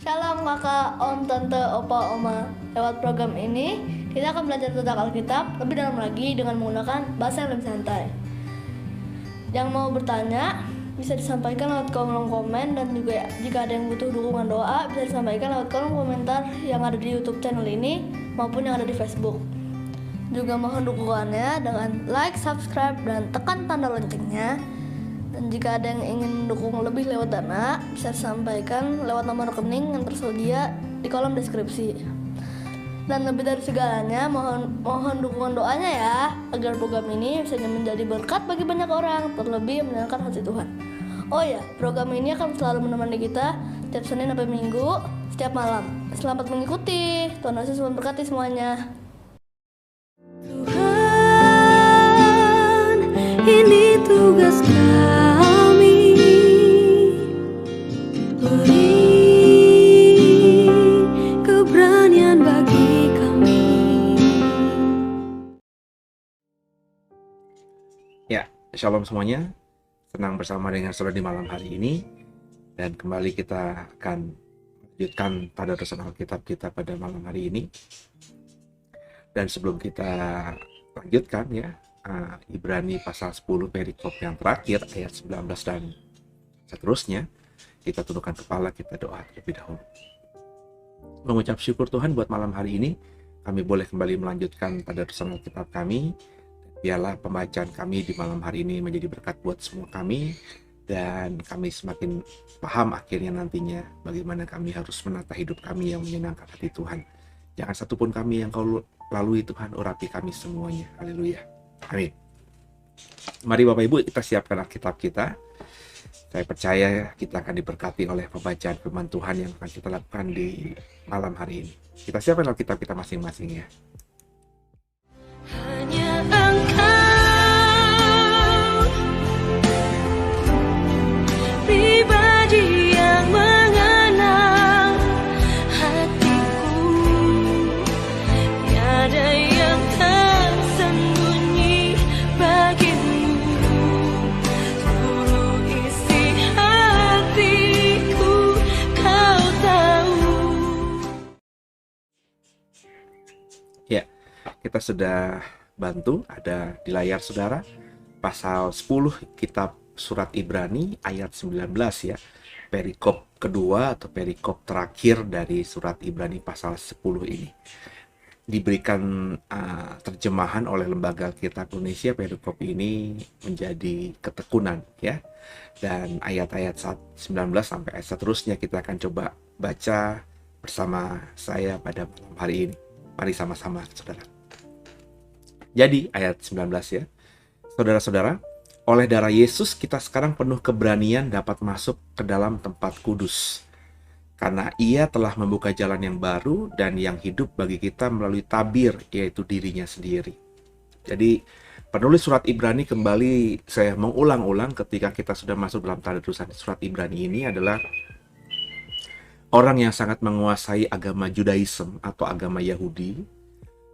Shalom kakak, om, tante, opa, oma. Lewat program ini, kita akan belajar tentang Alkitab lebih dalam lagi dengan menggunakan bahasa yang lebih santai. Yang mau bertanya, bisa disampaikan lewat kolom komen, dan juga jika ada yang butuh dukungan doa, bisa disampaikan lewat kolom komentar yang ada di YouTube channel ini maupun yang ada di Facebook. Juga mohon dukungannya dengan like, subscribe, dan tekan tanda loncengnya. Dan jika ada yang ingin mendukung lebih lewat dana, bisa disampaikan lewat nomor rekening yang tersedia di kolom deskripsi. Dan lebih dari segalanya, mohon dukungan doanya ya, agar program ini bisa menjadi berkat bagi banyak orang, terlebih menyenangkan hati Tuhan. Oh ya, program ini akan selalu menemani kita setiap Senin sampai Minggu, setiap malam. Selamat mengikuti, Tuhan Yesus memberkati semuanya. Tuhan, ini tugas kami, beri keberanian bagi kami. Ya, shalom semuanya. Senang bersama dengan saudara di malam hari ini. Dan kembali kita akan lanjutkan pada dosen Alkitab kita pada malam hari ini. Dan sebelum kita lanjutkan ya, Ibrani pasal 10 perikop yang terakhir ayat 19 dan seterusnya, kita tundukkan kepala, kita doa terlebih dahulu. Mengucap syukur Tuhan buat malam hari ini, kami boleh kembali melanjutkan pada dosen Alkitab kami. Biarlah pembacaan kami di malam hari ini menjadi berkat buat semua kami, dan kami semakin paham akhirnya nantinya bagaimana kami harus menata hidup kami yang menyenangkan hati Tuhan. Jangan satupun kami yang Kau lalui Tuhan, urapi kami semuanya. Haleluya. Amin. Mari Bapak Ibu, kita siapkan Alkitab kita. Saya percaya kita akan diberkati oleh pembacaan firman Tuhan yang akan kita lakukan di malam hari ini. Kita siapkan Alkitab kita masing-masing ya. Hanya Engkau, pribadi yang mengenal hatiku, tiada yang tersembunyi bagimu, seluruh isi hatiku Kau tahu. Ya, kita sudah bantu ada di layar saudara pasal 10 kitab surat Ibrani ayat 19 ya. perikop kedua atau perikop terakhir dari surat Ibrani pasal 10 ini. Diberikan terjemahan oleh Lembaga Alkitab Indonesia, perikop ini menjadi ketekunan ya. Dan ayat-ayat 19 sampai ayat seterusnya kita akan coba baca bersama saya pada malam hari ini. Mari sama-sama saudara. Jadi ayat 19 ya. Saudara-saudara, oleh darah Yesus kita sekarang penuh keberanian dapat masuk ke dalam tempat kudus. Karena ia telah membuka jalan yang baru dan yang hidup bagi kita melalui tabir, yaitu dirinya sendiri. Jadi penulis surat Ibrani kembali saya mengulang-ulang ketika kita sudah masuk dalam tadarusan surat Ibrani ini adalah orang yang sangat menguasai agama Judaism atau agama Yahudi.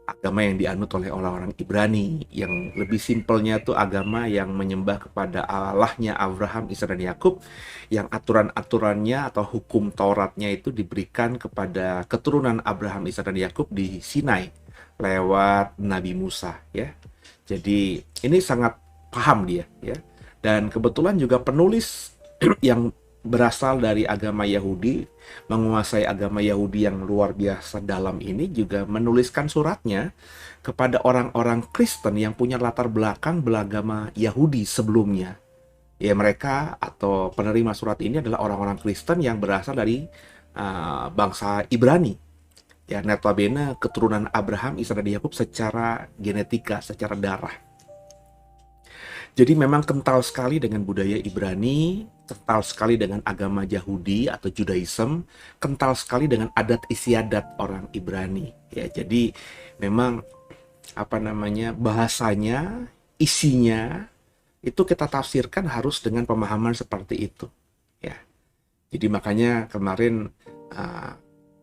Agama yang dianut oleh orang-orang Ibrani, yang lebih simpelnya itu agama yang menyembah kepada Allahnya Abraham, Ishak dan Yakub, yang aturan-aturannya atau hukum Tauratnya itu diberikan kepada keturunan Abraham, Ishak dan Yakub di Sinai lewat Nabi Musa ya. Jadi ini sangat paham dia ya. Dan kebetulan juga penulis yang berasal dari agama Yahudi, menguasai agama Yahudi yang luar biasa dalam ini, juga menuliskan suratnya kepada orang-orang Kristen yang punya latar belakang beragama Yahudi sebelumnya. Ya, mereka atau penerima surat ini adalah orang-orang Kristen yang berasal dari bangsa Ibrani. Ya, notabene keturunan Abraham, Ishak dan Yakub secara genetika, secara darah. Jadi memang kental sekali dengan budaya Ibrani, kental sekali dengan agama Yahudi atau Judaism, kental sekali dengan adat istiadat orang Ibrani. Ya, jadi memang bahasanya, isinya itu kita tafsirkan harus dengan pemahaman seperti itu. Ya, jadi makanya kemarin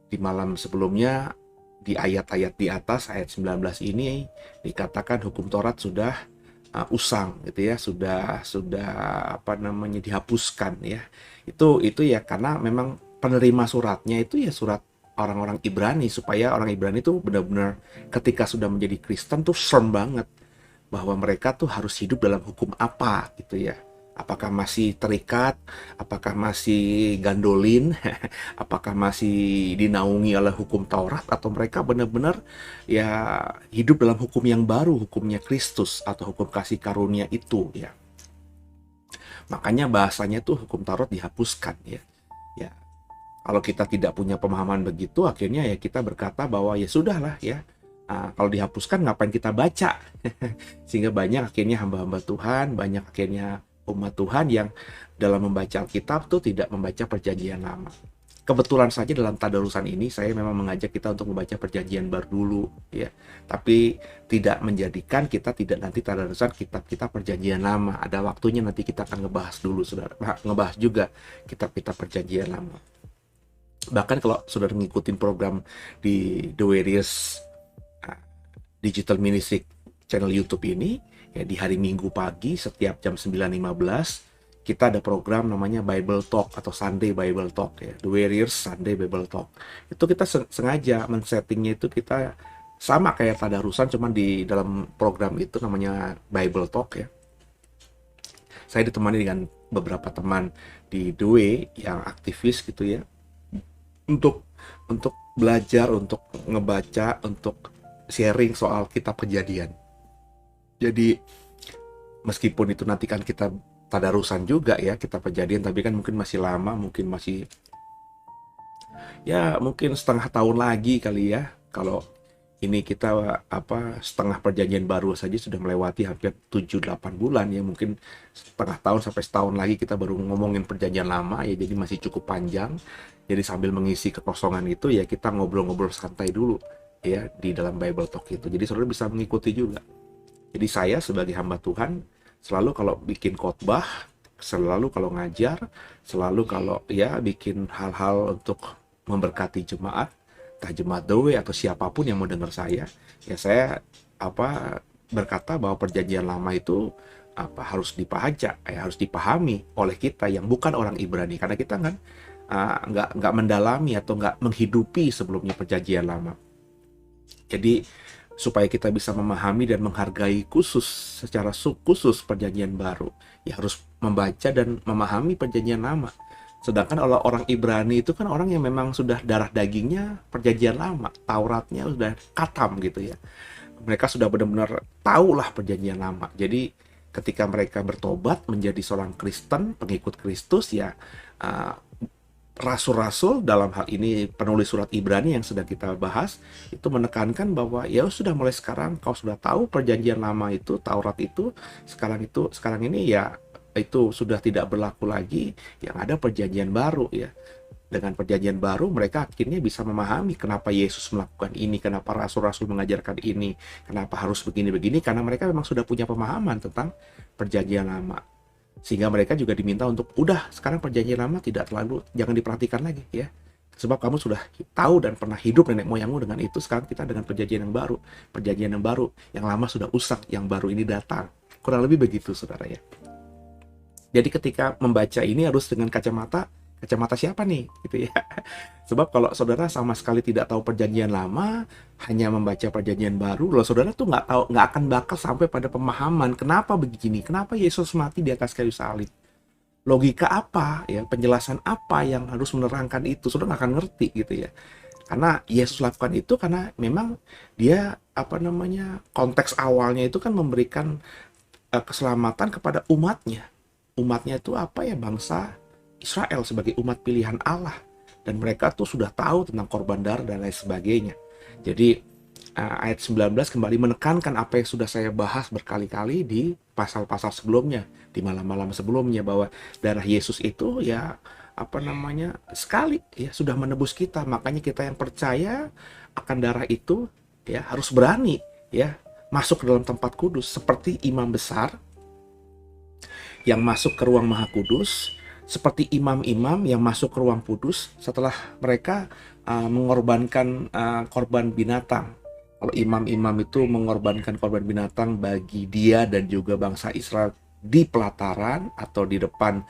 di malam sebelumnya di ayat-ayat di atas ayat 19 ini dikatakan hukum Taurat sudah usang gitu ya, sudah dihapuskan ya. Itu ya karena memang penerima suratnya itu ya surat orang-orang Ibrani, supaya orang Ibrani itu benar-benar ketika sudah menjadi Kristen tuh firm banget bahwa mereka tuh harus hidup dalam hukum apa gitu ya. Apakah masih terikat, apakah masih gandolin, apakah masih dinaungi oleh hukum Taurat, atau mereka benar-benar ya hidup dalam hukum yang baru, hukumnya Kristus atau hukum kasih karunia itu ya. Makanya bahasanya tuh hukum Taurat dihapuskan ya. Ya, kalau kita tidak punya pemahaman begitu, akhirnya ya kita berkata bahwa ya sudahlah ya. Kalau dihapuskan ngapain kita baca? Sehingga banyak akhirnya hamba-hamba Tuhan, banyak akhirnya umat Tuhan yang dalam membaca Alkitab tuh tidak membaca perjanjian lama. Kebetulan saja dalam tadarusan ini saya memang mengajak kita untuk membaca perjanjian baru dulu ya. Tapi tidak menjadikan kita tidak nanti tadarusan kitab-kitab perjanjian lama. Ada waktunya nanti kita akan ngebahas dulu Saudara, ngebahas juga kitab-kitab perjanjian lama. Bahkan kalau Saudara ngikutin program di The Warriors Digital Ministry channel YouTube ini, ya di hari Minggu pagi setiap jam 9.15 kita ada program namanya Bible Talk atau Sunday Bible Talk ya, The Warriors Sunday Bible Talk. Itu kita sengaja men-settingnya itu kita sama kayak tadarusan, cuman di dalam program itu namanya Bible Talk ya. Saya ditemani dengan beberapa teman di The Way yang aktivis gitu ya, untuk belajar, untuk ngebaca, untuk sharing soal kitab Kejadian. Jadi meskipun itu nanti kan kita tadarusan juga ya kita Kejadian, tapi kan mungkin masih lama, mungkin masih ya mungkin setengah tahun lagi kali ya. Kalau ini kita setengah perjanjian baru saja sudah melewati hampir 7-8 bulan ya, mungkin setengah tahun sampai setahun lagi kita baru ngomongin perjanjian lama ya, jadi masih cukup panjang. Jadi sambil mengisi kekosongan itu ya kita ngobrol-ngobrol santai dulu ya di dalam Bible Talk itu. Jadi saudara bisa mengikuti juga. Jadi saya sebagai hamba Tuhan selalu kalau bikin khotbah, selalu kalau ngajar, selalu kalau ya bikin hal-hal untuk memberkati jemaat, entah jemaat The Way atau siapapun yang mau dengar saya, ya saya berkata bahwa perjanjian lama itu harus harus dipahami oleh kita yang bukan orang Ibrani, karena kita kan nggak mendalami atau nggak menghidupi sebelumnya perjanjian lama. Jadi supaya kita bisa memahami dan menghargai secara khusus perjanjian baru, ya harus membaca dan memahami perjanjian lama. Sedangkan kalau orang Ibrani itu kan orang yang memang sudah darah dagingnya perjanjian lama, Tauratnya sudah katam gitu ya. Mereka sudah benar-benar tahu lah perjanjian lama. Jadi ketika mereka bertobat menjadi seorang Kristen, pengikut Kristus ya, uh, rasul-rasul dalam hal ini penulis surat Ibrani yang sedang kita bahas itu menekankan bahwa ya sudah mulai sekarang kau sudah tahu perjanjian lama itu, Taurat itu, sekarang ini ya itu sudah tidak berlaku lagi, yang ada perjanjian baru ya. Dengan perjanjian baru mereka akhirnya bisa memahami kenapa Yesus melakukan ini, kenapa rasul-rasul mengajarkan ini, kenapa harus begini-begini, karena mereka memang sudah punya pemahaman tentang perjanjian lama. Sehingga mereka juga diminta untuk udah sekarang perjanjian lama jangan diperhatikan lagi ya. Sebab kamu sudah tahu dan pernah hidup nenek moyangmu dengan itu, sekarang kita dengan perjanjian yang baru. Perjanjian yang baru, yang lama sudah usang, yang baru ini datang. Kurang lebih begitu saudara ya. Jadi ketika membaca ini harus dengan kacamata siapa nih gitu ya. Sebab kalau saudara sama sekali tidak tahu perjanjian lama, hanya membaca perjanjian baru, loh saudara tuh nggak akan bakal sampai pada pemahaman kenapa begini, kenapa Yesus mati di atas kayu salib. Logika apa ya, penjelasan apa yang harus menerangkan itu, saudara nggak akan ngerti gitu ya. Karena Yesus lakukan itu karena memang dia konteks awalnya itu kan memberikan keselamatan kepada umatnya. Umatnya itu apa ya, bangsa Israel sebagai umat pilihan Allah, dan mereka tuh sudah tahu tentang korban darah dan lain sebagainya. Jadi ayat 19 kembali menekankan apa yang sudah saya bahas berkali-kali di pasal-pasal sebelumnya, di malam-malam sebelumnya, bahwa darah Yesus itu ya sekali ya sudah menebus kita. Makanya kita yang percaya akan darah itu ya harus berani ya masuk ke dalam tempat kudus seperti imam besar yang masuk ke ruang maha kudus, seperti imam-imam yang masuk ke ruang kudus setelah mereka mengorbankan korban binatang. Kalau imam-imam itu mengorbankan korban binatang bagi dia dan juga bangsa Israel di pelataran atau di depan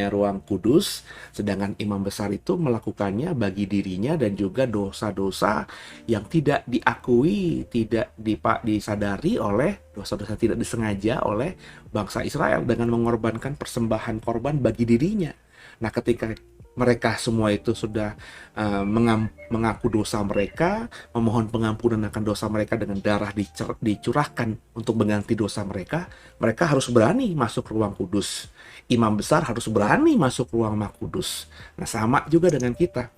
ruang kudus, sedangkan imam besar itu melakukannya bagi dirinya dan juga dosa-dosa yang tidak diakui, tidak disadari oleh dosa-dosa tidak disengaja oleh bangsa Israel dengan mengorbankan persembahan korban bagi dirinya. Nah, ketika mereka semua itu sudah mengaku dosa mereka, memohon pengampunan akan dosa mereka dengan darah dicurahkan untuk mengganti dosa mereka, mereka harus berani masuk ruang kudus. Imam besar harus berani masuk ruang maha kudus. Nah, sama juga dengan kita.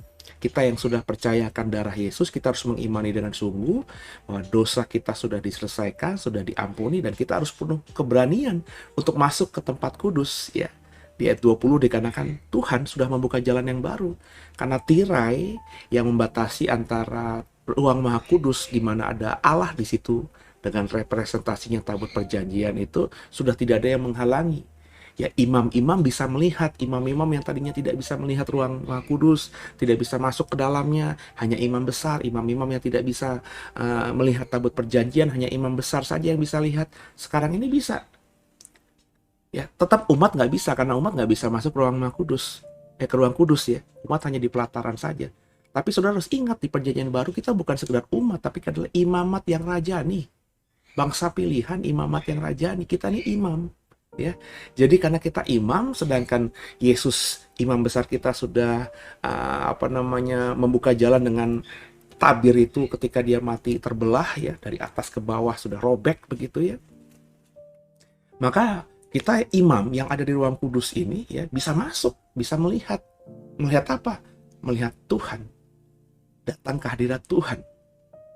Kita yang sudah percayakan darah Yesus, kita harus mengimani dengan sungguh bahwa dosa kita sudah diselesaikan, sudah diampuni, dan kita harus penuh keberanian untuk masuk ke tempat kudus ya. Di ayat 20 dikatakan Tuhan sudah membuka jalan yang baru, karena tirai yang membatasi antara ruang maha kudus di mana ada Allah di situ dengan representasinya tabut perjanjian itu sudah tidak ada yang menghalangi. Ya, imam-imam bisa melihat, imam-imam yang tadinya tidak bisa melihat ruang maha kudus, tidak bisa masuk ke dalamnya, hanya imam besar, imam-imam yang tidak bisa melihat tabut perjanjian, hanya imam besar saja yang bisa lihat. Sekarang ini bisa. Ya, tetap umat nggak bisa, karena umat nggak bisa masuk ruang maha kudus, ke ruang kudus ya. Umat hanya di pelataran saja. Tapi saudara harus ingat, di perjanjian baru kita bukan sekedar umat, tapi adalah imamat yang rajani. Bangsa pilihan, imamat yang rajani. Kita ini imam. Ya, jadi karena kita imam, sedangkan Yesus imam besar kita sudah membuka jalan dengan tabir itu ketika dia mati terbelah ya, dari atas ke bawah sudah robek begitu ya. Maka kita imam yang ada di ruang kudus ini ya bisa masuk, bisa melihat apa? Melihat Tuhan, datang ke hadirat Tuhan,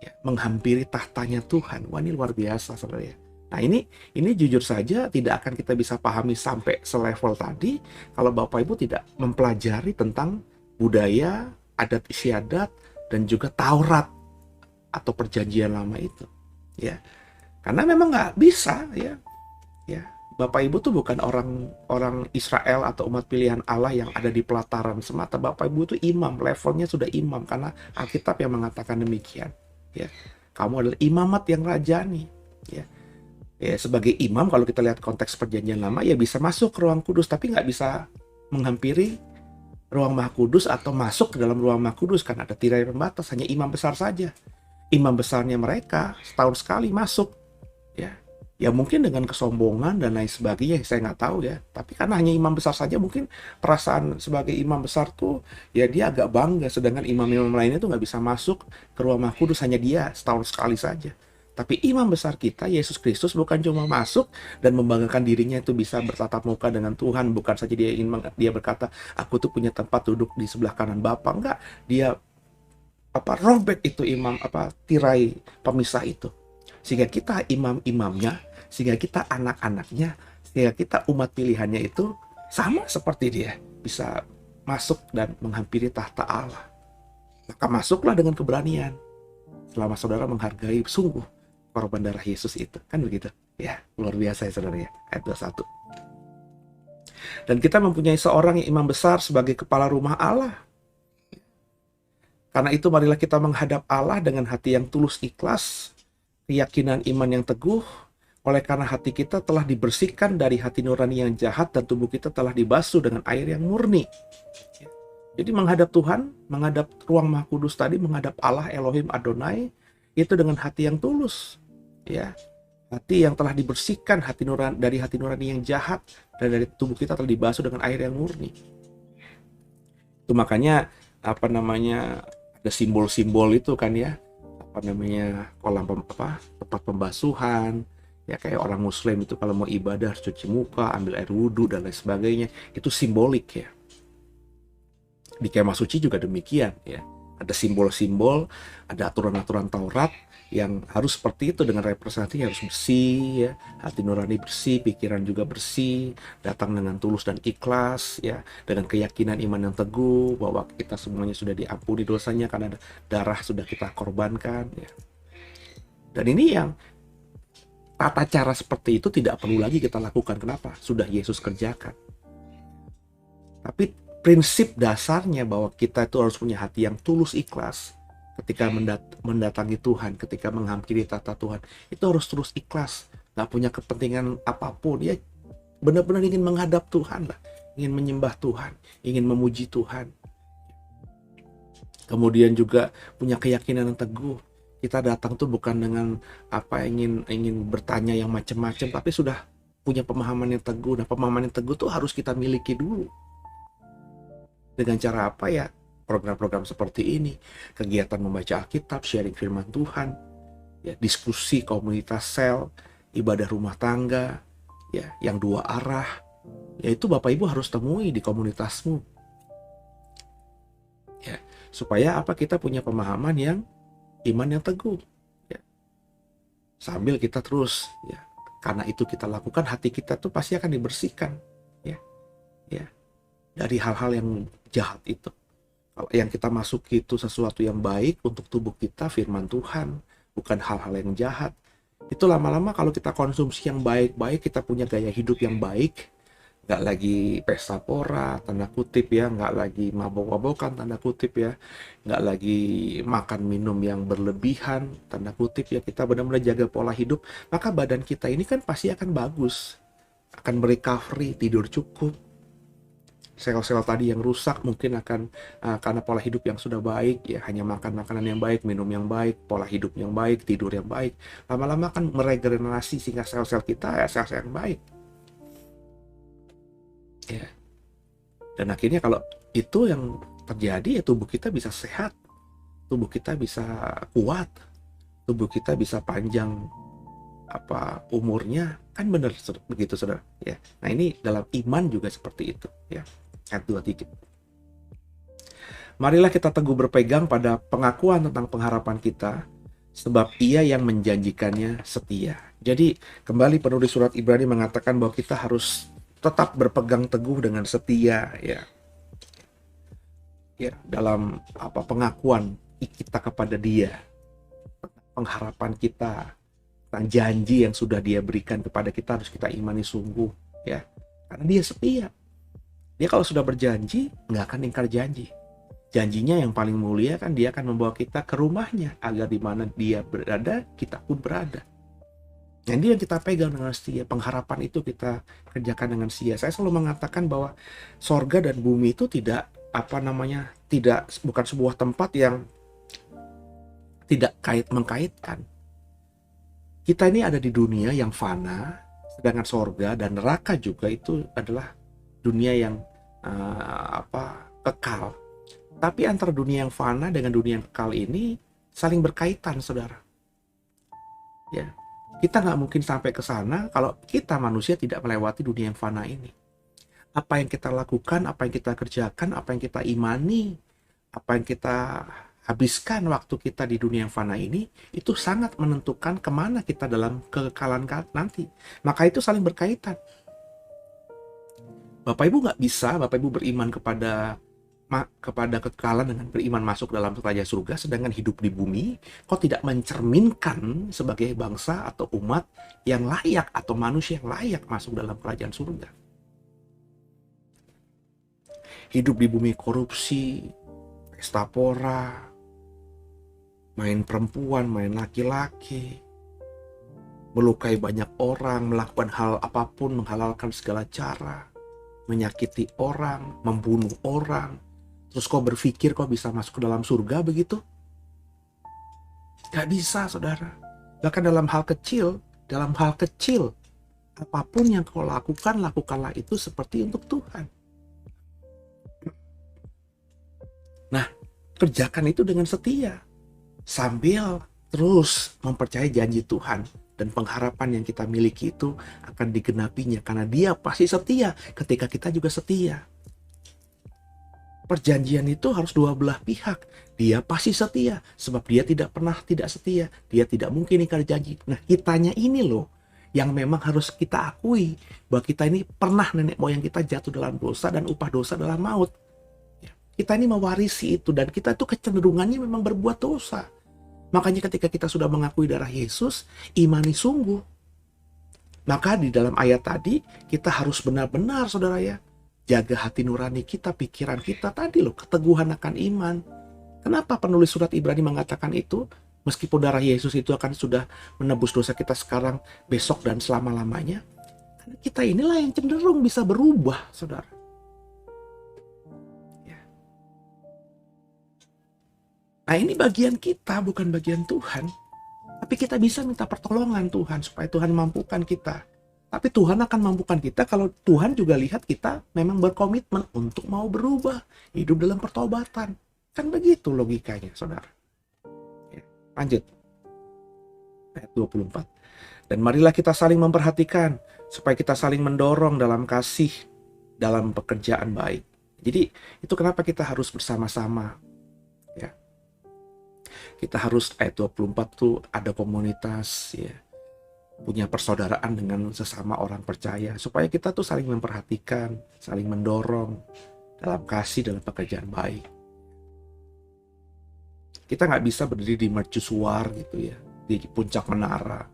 ya, menghampiri tahtanya Tuhan. Wah, ini luar biasa saudara ya. Nah, ini jujur saja tidak akan kita bisa pahami sampai selevel tadi kalau Bapak Ibu tidak mempelajari tentang budaya, adat istiadat, dan juga Taurat atau perjanjian lama itu. Ya, karena memang nggak bisa ya. Bapak Ibu tuh bukan orang Israel atau umat pilihan Allah yang ada di pelataran semata. Bapak Ibu tuh imam, levelnya sudah imam karena Alkitab yang mengatakan demikian. Ya, kamu adalah imamat yang rajani. Ya, sebagai imam kalau kita lihat konteks perjanjian lama ya bisa masuk ke ruang kudus, tapi nggak bisa menghampiri ruang maha kudus atau masuk ke dalam ruang maha kudus karena ada tirai pembatas. Hanya imam besar saja. Imam besarnya mereka setahun sekali masuk. Ya. Ya mungkin dengan kesombongan dan lain sebagainya, saya nggak tahu ya. Tapi karena hanya imam besar saja, mungkin perasaan sebagai imam besar tuh ya dia agak bangga. Sedangkan imam-imam lainnya tuh nggak bisa masuk ke ruang Maha Kudus, hanya dia setahun sekali saja. Tapi imam besar kita, Yesus Kristus, bukan cuma masuk dan membanggakan dirinya itu bisa bertatap muka dengan Tuhan. Bukan saja dia berkata, aku tuh punya tempat duduk di sebelah kanan Bapa. Enggak, dia robek itu tirai pemisah itu, sehingga kita imam-imamnya, sehingga kita anak-anaknya, sehingga kita umat pilihannya itu sama seperti dia, bisa masuk dan menghampiri tahta Allah. Maka masuklah dengan keberanian selama saudara menghargai sungguh korban darah Yesus itu, kan begitu ya. Luar biasa ya saudara ya. Ayat 21. Dan kita mempunyai seorang yang imam besar sebagai kepala rumah Allah. Karena itu marilah kita menghadap Allah dengan hati yang tulus ikhlas, keyakinan iman yang teguh, oleh karena hati kita telah dibersihkan dari hati nurani yang jahat dan tubuh kita telah dibasuh dengan air yang murni. Jadi menghadap Tuhan, menghadap ruang Maha Kudus tadi, menghadap Allah Elohim Adonai, itu dengan hati yang tulus. Ya, hati yang telah dibersihkan dari hati nurani yang jahat, dan dari tubuh kita telah dibasuh dengan air yang murni. Itu makanya ada simbol-simbol itu kan ya, tempat pembasuhan ya, kayak orang Muslim itu kalau mau ibadah harus cuci muka, ambil air wudhu dan lain sebagainya. Itu simbolik ya. Di kemah suci juga demikian ya, ada simbol-simbol, ada aturan-aturan Taurat yang harus seperti itu, dengan representasi harus bersih ya, hati nurani bersih, pikiran juga bersih, datang dengan tulus dan ikhlas ya, dengan keyakinan iman yang teguh bahwa kita semuanya sudah diampuni dosanya karena darah sudah kita korbankan ya. Dan ini yang tata cara seperti itu tidak perlu lagi kita lakukan. Kenapa? Sudah Yesus kerjakan. Tapi prinsip dasarnya bahwa kita itu harus punya hati yang tulus ikhlas ketika mendatangi Tuhan, ketika menghampiri tata Tuhan, itu harus terus ikhlas, gak punya kepentingan apapun ya, benar-benar ingin menghadap Tuhan lah, ingin menyembah Tuhan, ingin memuji Tuhan. Kemudian juga punya keyakinan yang teguh. Kita datang tuh bukan dengan ingin bertanya yang macam-macam, tapi sudah punya pemahaman yang teguh. Nah, pemahaman yang teguh tuh harus kita miliki dulu. Dengan cara apa ya? Program-program seperti ini, kegiatan membaca Alkitab, sharing firman Tuhan, ya, diskusi komunitas sel, ibadah rumah tangga, ya, yang dua arah, yaitu Bapak Ibu harus temui di komunitasmu, ya, supaya kita punya pemahaman yang iman yang teguh, ya. Sambil kita terus, ya, karena itu kita lakukan, hati kita tuh pasti akan dibersihkan, ya, dari hal-hal yang jahat itu. Yang kita masuki itu sesuatu yang baik untuk tubuh kita, firman Tuhan, bukan hal-hal yang jahat. Itu lama-lama kalau kita konsumsi yang baik-baik, kita punya gaya hidup yang baik, nggak lagi pesta pora, tanda kutip ya, nggak lagi mabok-mabokan, tanda kutip ya, nggak lagi makan minum yang berlebihan, tanda kutip ya, kita benar-benar jaga pola hidup, maka badan kita ini kan pasti akan bagus, akan merecovery, tidur cukup. Sel-sel tadi yang rusak mungkin akan karena pola hidup yang sudah baik ya, hanya makan makanan yang baik, minum yang baik, pola hidup yang baik, tidur yang baik, lama-lama kan meregenerasi sehingga sel-sel kita ya sel-sel yang baik ya. Dan akhirnya kalau itu yang terjadi ya, tubuh kita bisa sehat, tubuh kita bisa kuat, tubuh kita bisa panjang umurnya, kan benar begitu saudara ya. Nah, ini dalam iman juga seperti itu ya. Ayat 23. Marilah kita teguh berpegang pada pengakuan tentang pengharapan kita, sebab Ia yang menjanjikannya setia. Jadi kembali penulis surat Ibrani mengatakan bahwa kita harus tetap berpegang teguh dengan setia ya. Ya, dalam pengakuan kita kepada Dia, pengharapan kita, tentang janji yang sudah Dia berikan kepada kita harus kita imani sungguh ya. Karena Dia setia. Dia kalau sudah berjanji, nggak akan ingkar janji. Janjinya yang paling mulia kan Dia akan membawa kita ke rumahnya, agar di mana Dia berada, kita pun berada. Yang dia yang kita pegang dengan setia, pengharapan itu kita kerjakan dengan setia. Saya selalu mengatakan bahwa sorga dan bumi itu bukan sebuah tempat yang tidak mengkaitkan. Kita ini ada di dunia yang fana, sedangkan sorga dan neraka juga itu adalah dunia yang kekal. Tapi antara dunia yang fana dengan dunia yang kekal ini saling berkaitan, saudara. Ya, kita nggak mungkin sampai ke sana kalau kita manusia tidak melewati dunia yang fana ini. Apa yang kita lakukan, apa yang kita kerjakan, apa yang kita imani, apa yang kita habiskan waktu kita di dunia yang fana ini, itu sangat menentukan kemana kita dalam kekekalan nanti. Maka itu saling berkaitan. Bapak Ibu nggak bisa, Bapak Ibu beriman kepada kekekalan dengan beriman masuk dalam kerajaan surga, sedangkan hidup di bumi kok tidak mencerminkan sebagai bangsa atau umat yang layak atau manusia yang layak masuk dalam kerajaan surga. Hidup di bumi korupsi, pesta pora, main perempuan, main laki-laki, melukai banyak orang, melakukan hal apapun, menghalalkan segala cara, menyakiti orang, membunuh orang. Terus kau berpikir kau bisa masuk ke dalam surga begitu? Gak bisa, saudara. Bahkan dalam hal kecil, apapun yang kau lakukan, lakukanlah itu seperti untuk Tuhan. Nah, kerjakan itu dengan setia. Sambil terus mempercayai janji Tuhan dan pengharapan yang kita miliki itu akan digenapinya karena Dia pasti setia ketika kita juga setia. Perjanjian itu harus dua belah pihak. Dia pasti setia sebab Dia tidak pernah tidak setia. Dia tidak mungkin ingkar janji. Nah, kitanya ini loh yang memang harus kita akui bahwa kita ini pernah nenek moyang kita jatuh dalam dosa dan upah dosa adalah maut. Kita ini mewarisi itu dan kita itu kecenderungannya memang berbuat dosa. Makanya ketika kita sudah mengakui darah Yesus, imani sungguh. Maka di dalam ayat tadi, kita harus benar-benar, saudara ya, jaga hati nurani kita, pikiran kita tadi loh, keteguhan akan iman. Kenapa penulis surat Ibrani mengatakan itu? Meskipun darah Yesus itu akan sudah menebus dosa kita sekarang, besok, dan selama-lamanya. Karena kita inilah yang cenderung bisa berubah, saudara. Nah, ini bagian kita, bukan bagian Tuhan. Tapi kita bisa minta pertolongan Tuhan supaya Tuhan mampukan kita. Tapi Tuhan akan mampukan kita kalau Tuhan juga lihat kita memang berkomitmen untuk mau berubah, hidup dalam pertobatan. Kan begitu logikanya, saudara. Ya, lanjut. Ayat 24. Dan marilah kita saling memperhatikan supaya kita saling mendorong dalam kasih, dalam pekerjaan baik. Jadi itu kenapa kita harus bersama-sama. Ya. Kita harus, ayat 24 tuh ada komunitas, ya, punya persaudaraan dengan sesama orang percaya, supaya kita tuh saling memperhatikan, saling mendorong dalam kasih, dalam pekerjaan baik. Kita nggak bisa berdiri di mercusuar gitu ya, di puncak menara,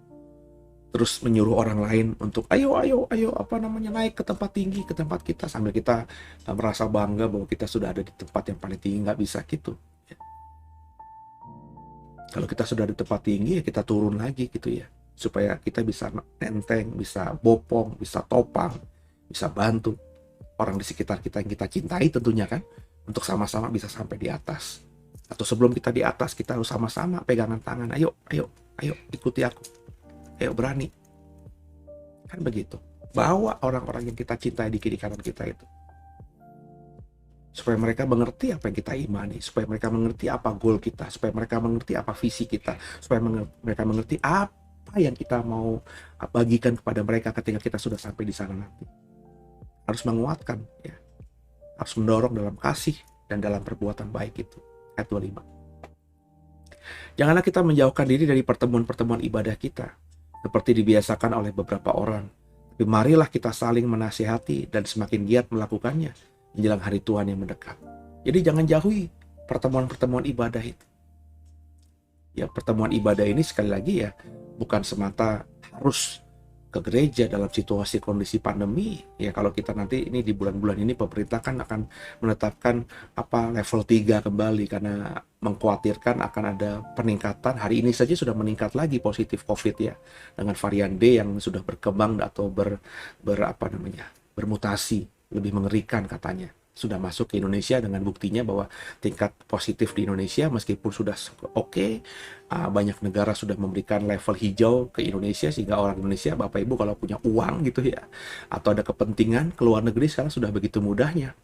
terus menyuruh orang lain untuk ayo naik ke tempat tinggi, ke tempat kita, sambil kita merasa bangga bahwa kita sudah ada di tempat yang paling tinggi. Nggak bisa gitu. Kalau kita sudah di tempat tinggi, ya kita turun lagi gitu ya. Supaya kita bisa nenteng, bisa bopong, bisa topang, bisa bantu orang di sekitar kita yang kita cintai tentunya kan. Untuk sama-sama bisa sampai di atas. Atau sebelum kita di atas, kita harus sama-sama pegangan tangan. Ayo, ikuti aku. Ayo berani. Kan begitu. Bawa orang-orang yang kita cintai di kiri kanan kita itu. Supaya mereka mengerti apa yang kita imani, supaya mereka mengerti apa goal kita, supaya mereka mengerti apa visi kita, supaya mereka mengerti apa yang kita mau bagikan kepada mereka ketika kita sudah sampai di sana nanti. Harus menguatkan, ya, harus mendorong dalam kasih dan dalam perbuatan baik itu. Ayat 25. Janganlah kita menjauhkan diri dari pertemuan-pertemuan ibadah kita, seperti dibiasakan oleh beberapa orang. Tapi marilah kita saling menasihati dan semakin giat melakukannya menjelang hari Tuhan yang mendekat. Jadi jangan jauhi pertemuan-pertemuan ibadah itu. Ya, pertemuan ibadah ini sekali lagi ya, bukan semata harus ke gereja dalam situasi kondisi pandemi. Ya, kalau kita nanti ini di bulan-bulan ini pemerintah kan akan menetapkan level 3 kembali karena mengkhawatirkan akan ada peningkatan. Hari ini saja sudah meningkat lagi positif COVID ya, dengan varian D yang sudah berkembang atau bermutasi. Lebih mengerikan katanya. sudah masuk ke Indonesia dengan buktinya bahwa tingkat positif di Indonesia meskipun sudah oke, banyak negara sudah memberikan level hijau ke Indonesia sehingga orang Indonesia, Bapak Ibu kalau punya uang gitu ya, atau ada kepentingan ke luar negeri sekarang sudah begitu mudahnya.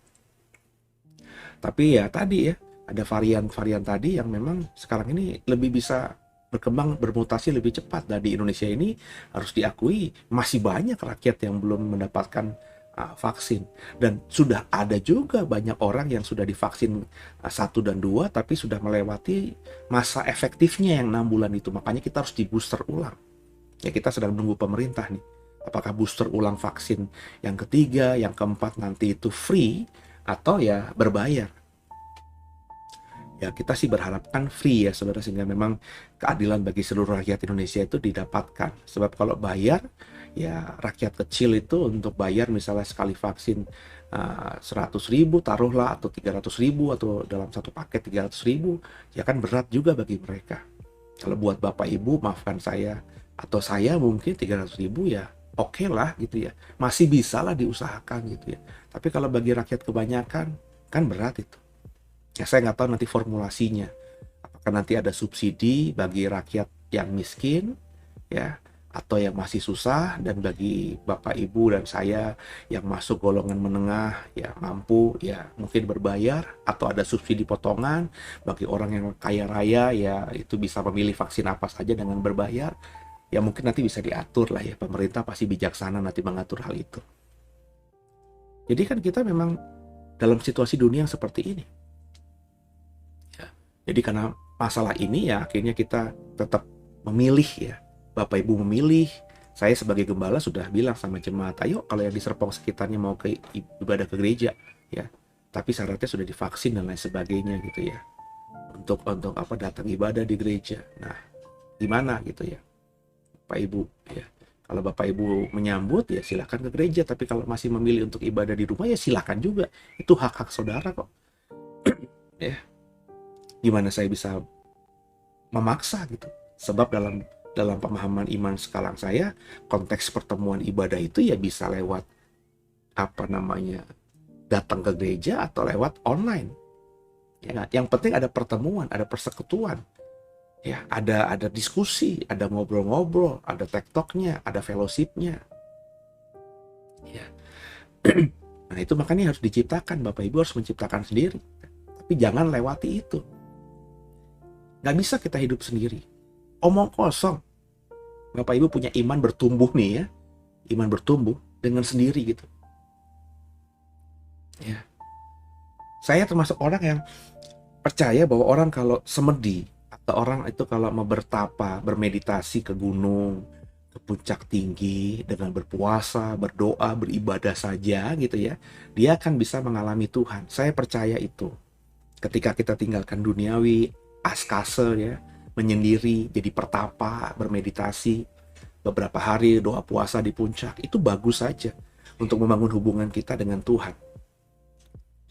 Tapi ya tadi ya, ada varian-varian tadi yang memang sekarang ini lebih bisa berkembang, bermutasi lebih cepat. Dan di Indonesia ini harus diakui masih banyak rakyat yang belum mendapatkan vaksin. Dan sudah ada juga banyak orang yang sudah divaksin 1 dan 2 tapi sudah melewati masa efektifnya yang 6 bulan itu. Makanya kita harus di booster ulang. Ya, kita sedang menunggu pemerintah nih. Apakah booster ulang vaksin yang ketiga, yang keempat nanti itu free atau ya berbayar. Ya kita sih berharapkan free ya saudara, sehingga memang keadilan bagi seluruh rakyat Indonesia itu didapatkan. Sebab kalau bayar, ya rakyat kecil itu untuk bayar misalnya sekali vaksin 100.000 taruhlah, atau 300.000, atau dalam satu paket 300.000, ya kan berat juga bagi mereka. Kalau buat Bapak Ibu, maafkan saya, atau saya mungkin 300.000 ya oke lah gitu ya. Masih bisa lah diusahakan gitu ya. Tapi kalau bagi rakyat kebanyakan, kan berat itu. Ya saya nggak tahu nanti formulasinya. Apakah nanti ada subsidi bagi rakyat yang miskin, ya, atau yang masih susah, dan bagi Bapak Ibu dan saya yang masuk golongan menengah, ya mampu, ya mungkin berbayar, atau ada subsidi potongan bagi orang yang kaya raya, ya itu bisa memilih vaksin apa saja dengan berbayar. Ya mungkin nanti bisa diatur lah ya, pemerintah pasti bijaksana nanti mengatur hal itu. Jadi kan kita memang dalam situasi dunia yang seperti ini. Jadi karena masalah ini ya akhirnya kita tetap memilih ya. Bapak Ibu memilih. Saya sebagai gembala sudah bilang sama jemaat, ayo kalau yang di Serpong sekitarnya mau ke ibadah ke gereja ya. Tapi syaratnya sudah divaksin dan lain sebagainya gitu ya. Untuk apa datang ibadah di gereja. Nah, gimana gitu ya. Bapak Ibu ya. Kalau Bapak Ibu menyambut ya silakan ke gereja, tapi kalau masih memilih untuk ibadah di rumah ya silakan juga. Itu hak-hak saudara kok. Ya. Gimana saya bisa memaksa gitu? Sebab dalam pemahaman iman sekarang saya, konteks pertemuan ibadah itu ya bisa lewat datang ke gereja atau lewat online. Ya, yang penting ada pertemuan, ada persekutuan. Ya, ada diskusi, ada ngobrol-ngobrol, ada tektoknya, ada fellowshipnya. Ya. Nah, itu makanya harus diciptakan. Bapak Ibu harus menciptakan sendiri. Tapi jangan lewati itu. Nggak bisa kita hidup sendiri. Omong kosong. Bapak Ibu punya iman bertumbuh nih ya. Iman bertumbuh dengan sendiri gitu. Ya. Saya termasuk orang yang percaya bahwa orang kalau semedi, atau orang itu kalau mau bertapa, bermeditasi ke gunung, ke puncak tinggi, dengan berpuasa, berdoa, beribadah saja gitu ya, dia akan bisa mengalami Tuhan. Saya percaya itu. Ketika kita tinggalkan duniawi, askase ya, menyendiri, jadi pertapa, bermeditasi, beberapa hari doa puasa di puncak, itu bagus saja untuk membangun hubungan kita dengan Tuhan.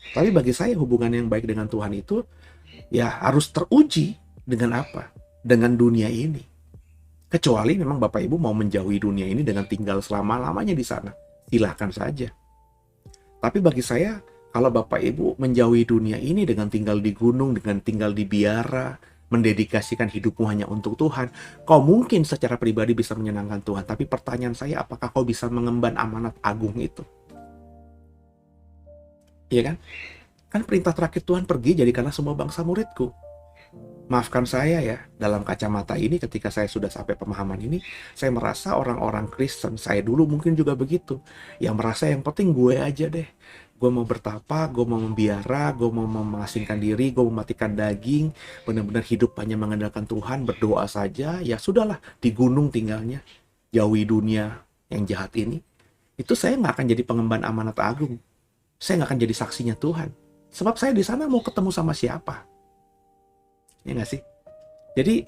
Tapi bagi saya hubungan yang baik dengan Tuhan itu ya harus teruji dengan apa? Dengan dunia ini. Kecuali memang Bapak Ibu mau menjauhi dunia ini dengan tinggal selama-lamanya di sana, silahkan saja. Tapi bagi saya, kalau Bapak Ibu menjauhi dunia ini dengan tinggal di gunung, dengan tinggal di biara, mendedikasikan hidupmu hanya untuk Tuhan, kau mungkin secara pribadi bisa menyenangkan Tuhan. Tapi pertanyaan saya, apakah kau bisa mengemban amanat agung itu? Iya kan? Kan perintah terakhir Tuhan, pergi jadikanlah semua bangsa muridku. Maafkan saya ya, dalam kacamata ini ketika saya sudah sampai pemahaman ini, saya merasa orang-orang Kristen, saya dulu mungkin juga begitu, yang merasa yang penting gue aja deh. Gue mau bertapa, gue mau membiara, gue mau mengasingkan diri, gue mematikan daging, benar-benar hidup hanya mengandalkan Tuhan, berdoa saja, ya sudahlah, di gunung tinggalnya, jauhi dunia yang jahat ini. Itu saya nggak akan jadi pengemban amanat agung. Saya nggak akan jadi saksinya Tuhan. Sebab saya di sana mau ketemu sama siapa? Ya nggak sih? Jadi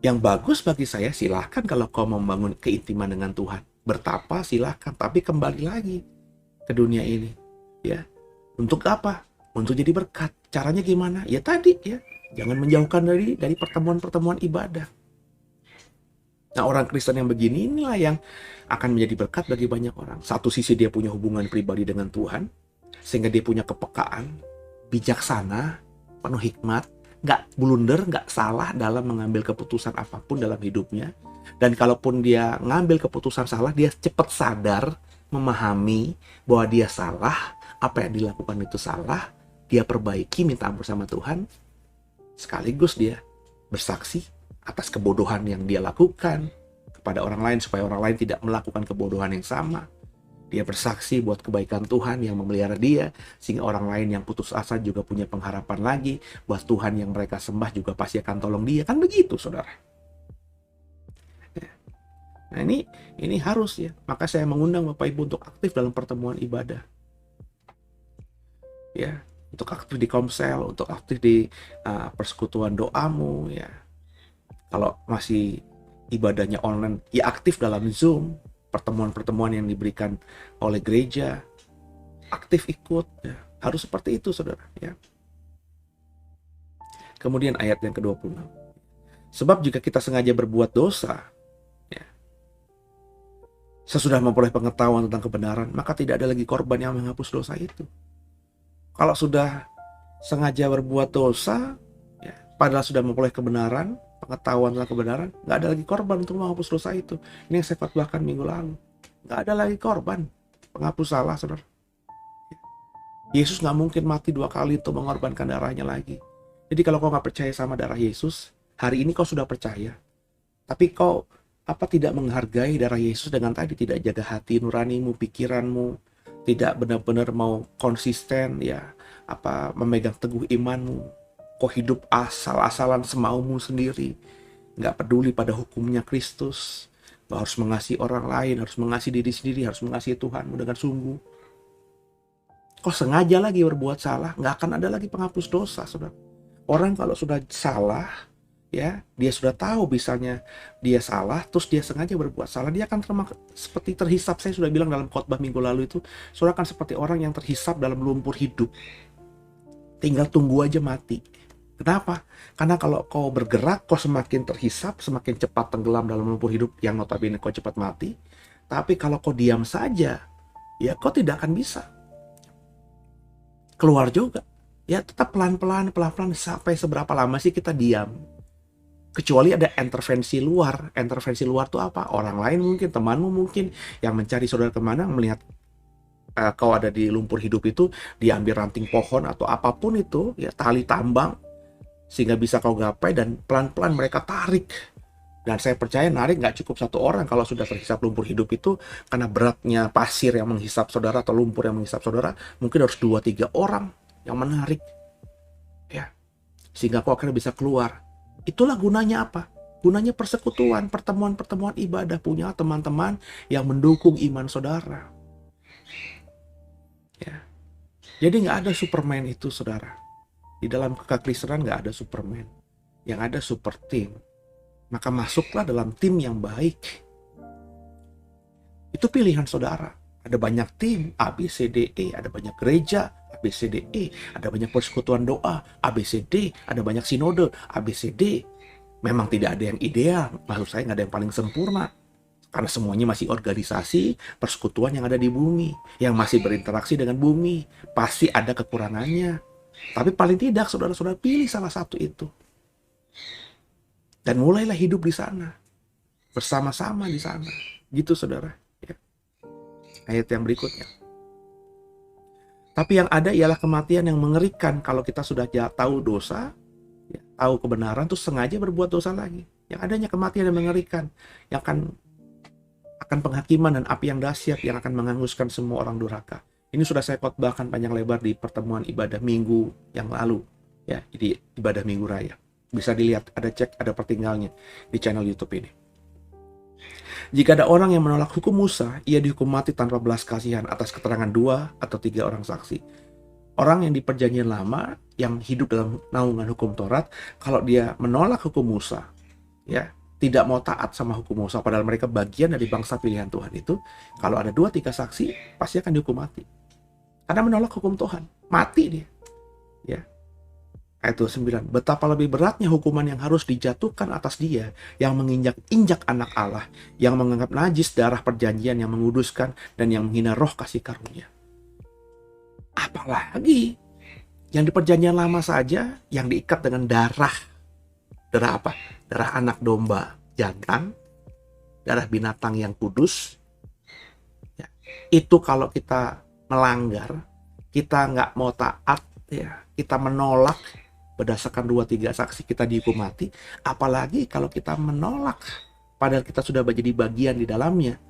yang bagus bagi saya, silahkan kalau kau membangun keintiman dengan Tuhan, bertapa silahkan, tapi kembali lagi ke dunia ini, ya. Untuk apa? Untuk jadi berkat. Caranya gimana? Ya tadi ya, jangan menjauhkan dari pertemuan-pertemuan ibadah. Nah, orang Kristen yang begini inilah yang akan menjadi berkat bagi banyak orang. Satu sisi dia punya hubungan pribadi dengan Tuhan, sehingga dia punya kepekaan, bijaksana, penuh hikmat, nggak blunder, nggak salah dalam mengambil keputusan apapun dalam hidupnya. Dan kalaupun dia ngambil keputusan salah, dia cepat sadar, memahami bahwa dia salah, apa yang dilakukan itu salah, dia perbaiki, minta ampun sama Tuhan, sekaligus dia bersaksi atas kebodohan yang dia lakukan kepada orang lain, supaya orang lain tidak melakukan kebodohan yang sama. Dia bersaksi buat kebaikan Tuhan yang memelihara dia, sehingga orang lain yang putus asa juga punya pengharapan lagi, bahwa Tuhan yang mereka sembah juga pasti akan tolong dia. Kan begitu, saudara. Nah ini harus ya. Maka saya mengundang Bapak Ibu untuk aktif dalam pertemuan ibadah. Ya, untuk aktif di komsel, untuk aktif di persekutuan doamu ya. Kalau masih ibadahnya online, ya aktif dalam Zoom, pertemuan-pertemuan yang diberikan oleh gereja, aktif ikut ya. Harus seperti itu, saudara ya. Kemudian ayat yang ke-26. Sebab jika kita sengaja berbuat dosa, sesudah memperoleh pengetahuan tentang kebenaran, maka tidak ada lagi korban yang menghapus dosa itu. Kalau sudah sengaja berbuat dosa, ya, padahal sudah memperoleh kebenaran, pengetahuan tentang kebenaran, nggak ada lagi korban untuk menghapus dosa itu. Ini yang saya khotbahkan minggu lalu. Nggak ada lagi korban penghapus salah, saudara. Yesus nggak mungkin mati 2 kali untuk mengorbankan darahnya lagi. Jadi kalau kau nggak percaya sama darah Yesus, hari ini kau sudah percaya, tapi kau tidak menghargai darah Yesus dengan tadi tidak jaga hati nuranimu, pikiranmu, tidak benar-benar mau konsisten ya, memegang teguh imanmu, kau hidup asal-asalan semaumu sendiri, nggak peduli pada hukumnya Kristus, bahwa harus mengasihi orang lain, harus mengasihi diri sendiri, harus mengasihi Tuhanmu dengan sungguh. Kau sengaja lagi berbuat salah, nggak akan ada lagi penghapus dosa, saudara. Orang kalau sudah salah, ya, dia sudah tahu misalnya dia salah, terus dia sengaja berbuat salah, dia akan seperti terhisap. Saya sudah bilang dalam khotbah minggu lalu itu, saudara akan seperti orang yang terhisap dalam lumpur hidup, tinggal tunggu aja mati. Kenapa? Karena kalau kau bergerak, kau semakin terhisap, semakin cepat tenggelam dalam lumpur hidup yang notabene kau cepat mati. Tapi kalau kau diam saja, ya kau tidak akan bisa keluar juga. Ya tetap pelan-pelan sampai seberapa lama sih kita diam? Kecuali ada intervensi luar. Intervensi luar itu apa? Orang lain mungkin, temanmu mungkin, yang mencari saudara kemana, melihat kau ada di lumpur hidup itu, diambil ranting pohon atau apapun itu, ya tali tambang, sehingga bisa kau gapai, dan pelan-pelan mereka tarik. Dan saya percaya narik nggak cukup 1 orang kalau sudah terhisap lumpur hidup itu, karena beratnya pasir yang menghisap saudara atau lumpur yang menghisap saudara, mungkin harus 2-3 orang yang menarik, ya, sehingga kau akhirnya bisa keluar. Itulah gunanya apa? Gunanya persekutuan, pertemuan-pertemuan ibadah, punya teman-teman yang mendukung iman saudara. Ya. Jadi nggak ada Superman itu, saudara. Di dalam kekristenan nggak ada Superman. Yang ada super team. Maka masuklah dalam tim yang baik. Itu pilihan saudara. Ada banyak tim, A, B, C, D, E. Ada banyak gereja, A, B, C, D, E. Ada banyak persekutuan doa, A, B, C, D. Ada banyak sinode, A, B, C, D. Memang tidak ada yang ideal. Maksud saya nggak ada yang paling sempurna. Karena semuanya masih organisasi, persekutuan yang ada di bumi. Yang masih berinteraksi dengan bumi. Pasti ada kekurangannya. Tapi paling tidak saudara-saudara pilih salah satu itu. Dan mulailah hidup di sana. Bersama-sama di sana. Gitu saudara. Ayat yang berikutnya. Tapi yang ada ialah kematian yang mengerikan kalau kita sudah tahu dosa, ya, tahu kebenaran, terus sengaja berbuat dosa lagi. Yang adanya kematian yang mengerikan, yang akan penghakiman dan api yang dahsyat yang akan menghanguskan semua orang durhaka. Ini sudah saya khotbahkan panjang lebar di pertemuan ibadah minggu yang lalu, ya, di ibadah minggu raya. Bisa dilihat, ada pertinggalnya di channel YouTube ini. Jika ada orang yang menolak hukum Musa, ia dihukum mati tanpa belas kasihan atas keterangan 2 atau 3 orang saksi. Orang yang di perjanjian lama, yang hidup dalam naungan hukum Taurat, kalau dia menolak hukum Musa, ya, tidak mau taat sama hukum Musa, padahal mereka bagian dari bangsa pilihan Tuhan itu, kalau ada 2-3 saksi, pasti akan dihukum mati. Karena menolak hukum Tuhan, mati dia. Ya. Ayat 29, betapa lebih beratnya hukuman yang harus dijatuhkan atas dia yang menginjak-injak anak Allah, yang menganggap najis darah perjanjian yang menguduskan dan yang menghina roh kasih karunia. Apalagi yang di perjanjian lama saja yang diikat dengan darah. Darah apa? Darah anak domba jantan, darah binatang yang kudus. Ya, itu kalau kita melanggar, kita nggak mau taat, ya, kita menolak berdasarkan 2-3 saksi kita dihukum mati. Apalagi kalau kita menolak, padahal kita sudah menjadi bagian di dalamnya.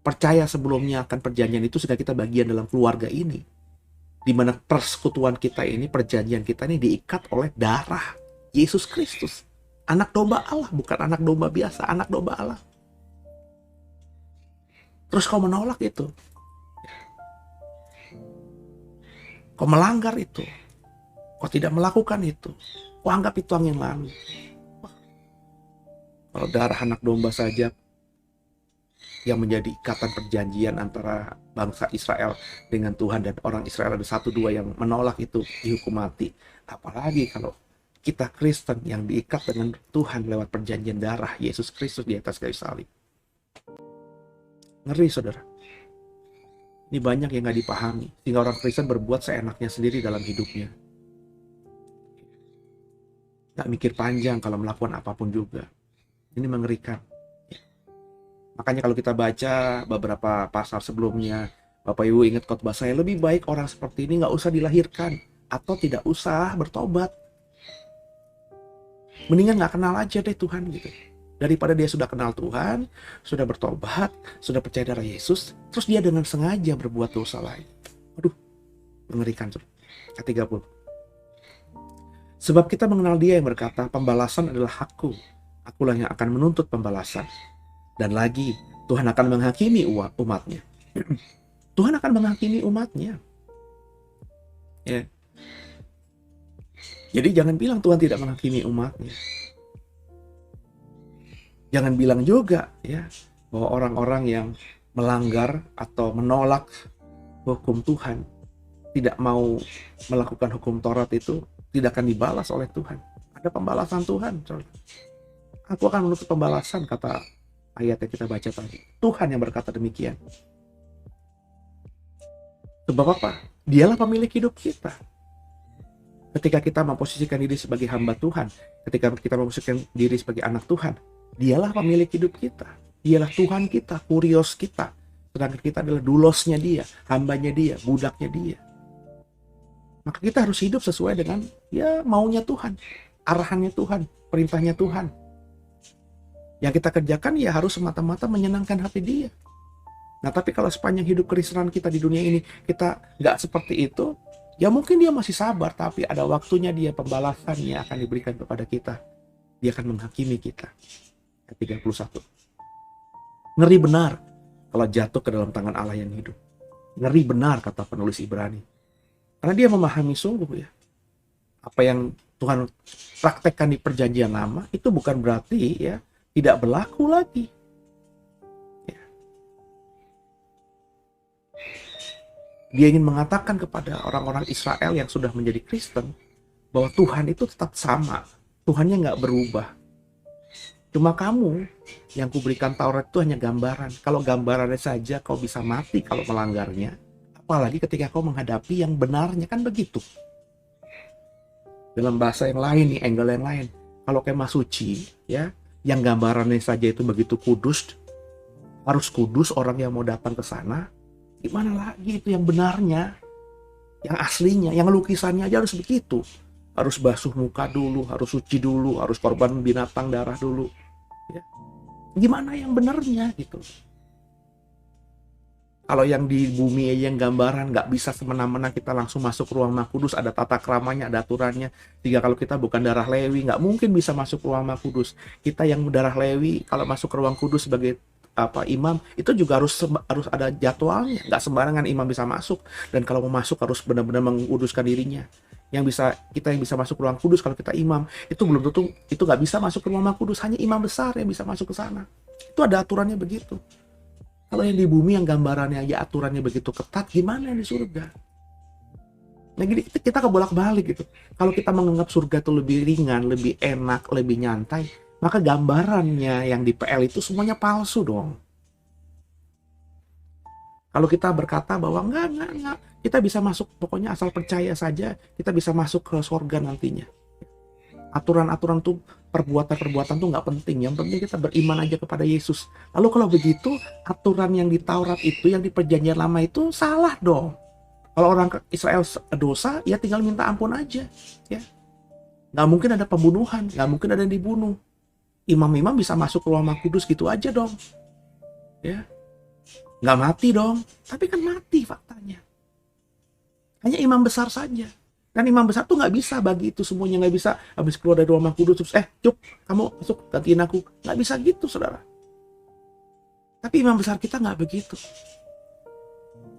Percaya sebelumnya akan perjanjian itu sehingga kita bagian dalam keluarga ini. Di mana persekutuan kita ini, perjanjian kita ini diikat oleh darah Yesus Kristus. Anak domba Allah, bukan anak domba biasa, anak domba Allah. Terus kau menolak itu. Kau melanggar itu. Kau tidak melakukan itu. Kau anggap itu angin lalu. Kalau darah anak domba saja yang menjadi ikatan perjanjian antara bangsa Israel dengan Tuhan, dan orang Israel ada 1-2 yang menolak itu dihukum mati. Apalagi kalau kita Kristen yang diikat dengan Tuhan lewat perjanjian darah Yesus Kristus di atas kayu salib. Ngeri, saudara. Ini banyak yang gak dipahami, sehingga orang Kristen berbuat seenaknya sendiri dalam hidupnya. Gak mikir panjang kalau melakukan apapun juga. Ini mengerikan. Makanya kalau kita baca beberapa pasal sebelumnya, Bapak Ibu ingat khotbah saya, lebih baik orang seperti ini gak usah dilahirkan, atau tidak usah bertobat. Mendingan gak kenal aja deh Tuhan gitu. Daripada dia sudah kenal Tuhan, sudah bertobat, sudah percaya darah Yesus, terus dia dengan sengaja berbuat dosa lain. Aduh, mengerikan. Ayat 30. Sebab kita mengenal dia yang berkata, pembalasan adalah hakku. Akulah yang akan menuntut pembalasan. Dan lagi, Tuhan akan menghakimi umatnya. Tuhan akan menghakimi umatnya. Ya. Jadi jangan bilang Tuhan tidak menghakimi umatnya. Jangan bilang juga ya bahwa orang-orang yang melanggar atau menolak hukum Tuhan, tidak mau melakukan hukum Taurat itu tidak akan dibalas oleh Tuhan. Ada pembalasan Tuhan. Aku akan menuntut pembalasan, kata ayat yang kita baca tadi. Tuhan yang berkata demikian. Sebab apa? Dialah pemilik hidup kita. Ketika kita memposisikan diri sebagai hamba Tuhan, ketika kita memposisikan diri sebagai anak Tuhan, dialah pemilik hidup kita. Dialah Tuhan kita, kurios kita. Sedangkan kita adalah dulosnya dia, hambanya dia, budaknya dia. Maka kita harus hidup sesuai dengan ya maunya Tuhan, arahannya Tuhan, perintahnya Tuhan. Yang kita kerjakan ya harus semata-mata menyenangkan hati dia. Nah tapi kalau sepanjang hidup kekristenan kita di dunia ini kita nggak seperti itu, ya mungkin dia masih sabar, tapi ada waktunya dia pembalasannya akan diberikan kepada kita. Dia akan menghakimi kita. Ayat 31. Ngeri benar kalau jatuh ke dalam tangan Allah yang hidup. Ngeri benar kata penulis Ibrani. Karena dia memahami sungguh ya. Apa yang Tuhan praktekkan di perjanjian lama itu bukan berarti ya tidak berlaku lagi. Ya. Dia ingin mengatakan kepada orang-orang Israel yang sudah menjadi Kristen bahwa Tuhan itu tetap sama. Tuhannya nggak berubah. Cuma kamu yang kuberikan Taurat itu hanya gambaran. Kalau gambarannya saja kau bisa mati kalau melanggarnya. Apalagi ketika kau menghadapi yang benarnya, kan begitu. Dalam bahasa yang lain nih, angle yang lain. Kalau kemah suci, ya, yang gambarannya saja itu begitu kudus, harus kudus orang yang mau datang ke sana. Gimana lagi itu yang benarnya, yang aslinya, yang lukisannya aja harus begitu. Harus basuh muka dulu, harus suci dulu, harus korban binatang darah dulu. Ya. Gimana yang benarnya gitu? Kalau yang di bumi aja yang gambaran, nggak bisa semena-mena kita langsung masuk ruang Maha Kudus, ada tata keramanya, ada aturannya. Sehingga kalau kita bukan darah Lewi, nggak mungkin bisa masuk ruang Maha Kudus. Kita yang darah Lewi, kalau masuk ke ruang kudus sebagai imam, itu juga harus ada jadwalnya. Nggak sembarangan imam bisa masuk. Dan kalau mau masuk harus benar-benar menguduskan dirinya. Kita yang bisa masuk ruang kudus kalau kita imam, itu belum tentu, itu nggak bisa masuk ke ruang Maha Kudus. Hanya imam besar yang bisa masuk ke sana. Itu ada aturannya begitu. Kalau yang di bumi yang gambarannya aja aturannya begitu ketat, gimana yang di surga? Nah gini, kita kebolak-balik gitu. Kalau kita menganggap surga itu lebih ringan, lebih enak, lebih nyantai, maka gambarannya yang di PL itu semuanya palsu dong. Kalau kita berkata bahwa enggak, kita bisa masuk, pokoknya asal percaya saja, kita bisa masuk ke surga nantinya. Aturan-aturan tuh, perbuatan-perbuatan tuh nggak penting. Yang penting kita beriman aja kepada Yesus. Lalu kalau begitu, aturan yang di Taurat itu, yang di Perjanjian Lama itu salah dong. Kalau orang Israel dosa, ya tinggal minta ampun aja. Ya, nggak mungkin ada pembunuhan, nggak mungkin ada yang dibunuh. Imam-imam bisa masuk ke Rumah Kudus gitu aja dong. Ya, nggak mati dong. Tapi kan mati faktanya. Hanya imam besar saja. Dan imam besar tuh nggak bisa bagi itu semuanya, nggak bisa habis keluar dari Rumah Kudus terus cuk, kamu masuk gantiin aku, nggak bisa gitu saudara. Tapi imam besar kita nggak begitu.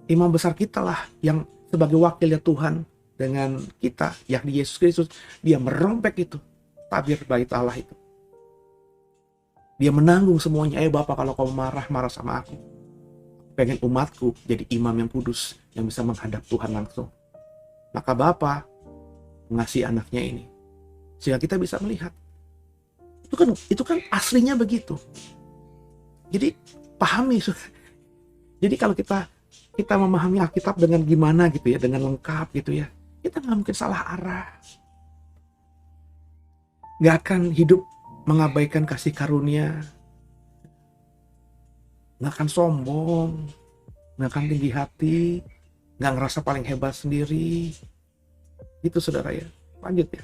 Imam besar kita lah yang sebagai wakilnya Tuhan dengan kita, yakni Yesus Kristus, dia merompek itu tabir bait Allah itu. Dia menanggung semuanya. Bapak, kalau kau marah sama aku, pengen umatku jadi imam yang kudus yang bisa menghadap Tuhan langsung. Maka Bapa mengasihi anaknya ini sehingga kita bisa melihat itu kan aslinya begitu. Jadi pahami. Jadi kalau kita memahami Alkitab dengan gimana gitu ya, dengan lengkap gitu ya, kita nggak mungkin salah arah, nggak akan hidup mengabaikan kasih karunia, nggak akan sombong, nggak akan tinggi hati, nggak ngerasa paling hebat sendiri. Itu saudara ya. Lanjut ya.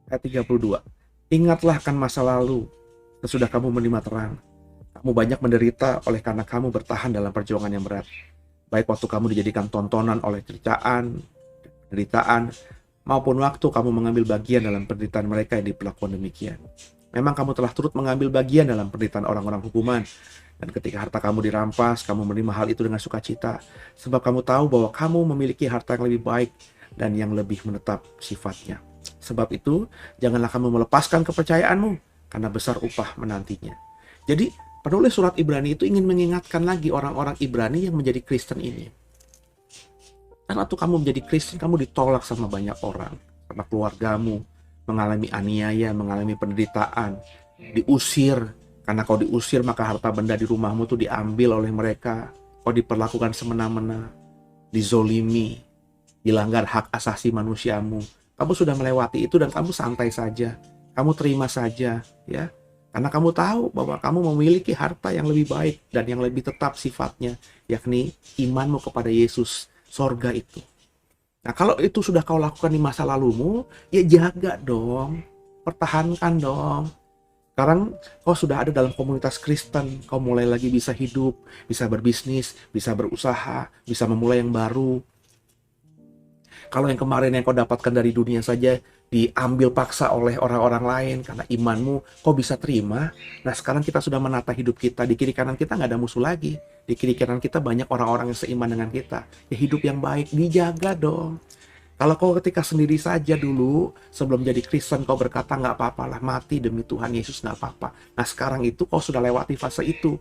Ayat 32. Ingatlah kan masa lalu, sesudah kamu menerima terang. Kamu banyak menderita oleh karena kamu bertahan dalam perjuangan yang berat. Baik waktu kamu dijadikan tontonan oleh cercaan, penderitaan, maupun waktu kamu mengambil bagian dalam penderitaan mereka yang diperlakukan demikian. Memang kamu telah turut mengambil bagian dalam penderitaan orang-orang hukuman. Dan ketika harta kamu dirampas, kamu menerima hal itu dengan sukacita. Sebab kamu tahu bahwa kamu memiliki harta yang lebih baik dan yang lebih menetap sifatnya. Sebab itu, janganlah kamu melepaskan kepercayaanmu, karena besar upah menantinya. Jadi, penulis surat Ibrani itu ingin mengingatkan lagi orang-orang Ibrani yang menjadi Kristen ini. Karena waktu kamu menjadi Kristen, kamu ditolak sama banyak orang. Sama keluargamu, mengalami aniaya, mengalami penderitaan, diusir. Karena kau diusir, maka harta benda di rumahmu tuh diambil oleh mereka. Kau diperlakukan semena-mena, dizolimi, dilanggar hak asasi manusiamu. Kamu sudah melewati itu dan kamu santai saja. Kamu terima saja, ya. Karena kamu tahu bahwa kamu memiliki harta yang lebih baik dan yang lebih tetap sifatnya, yakni imanmu kepada Yesus, sorga itu. Nah, kalau itu sudah kau lakukan di masa lalumu, ya jaga dong, pertahankan dong. Sekarang kau sudah ada dalam komunitas Kristen, kau mulai lagi bisa hidup, bisa berbisnis, bisa berusaha, bisa memulai yang baru. Kalau yang kemarin yang kau dapatkan dari dunia saja diambil paksa oleh orang-orang lain karena imanmu, kau bisa terima. Nah, sekarang kita sudah menata hidup kita. Di kiri kanan kita nggak ada musuh lagi. Di kiri kanan kita banyak orang-orang yang seiman dengan kita. Ya, hidup yang baik dijaga dong. Kalau kau ketika sendiri saja dulu, sebelum jadi Kristen, kau berkata nggak apa-apalah, mati demi Tuhan Yesus nggak apa-apa. Nah, sekarang itu kau sudah lewati fase itu.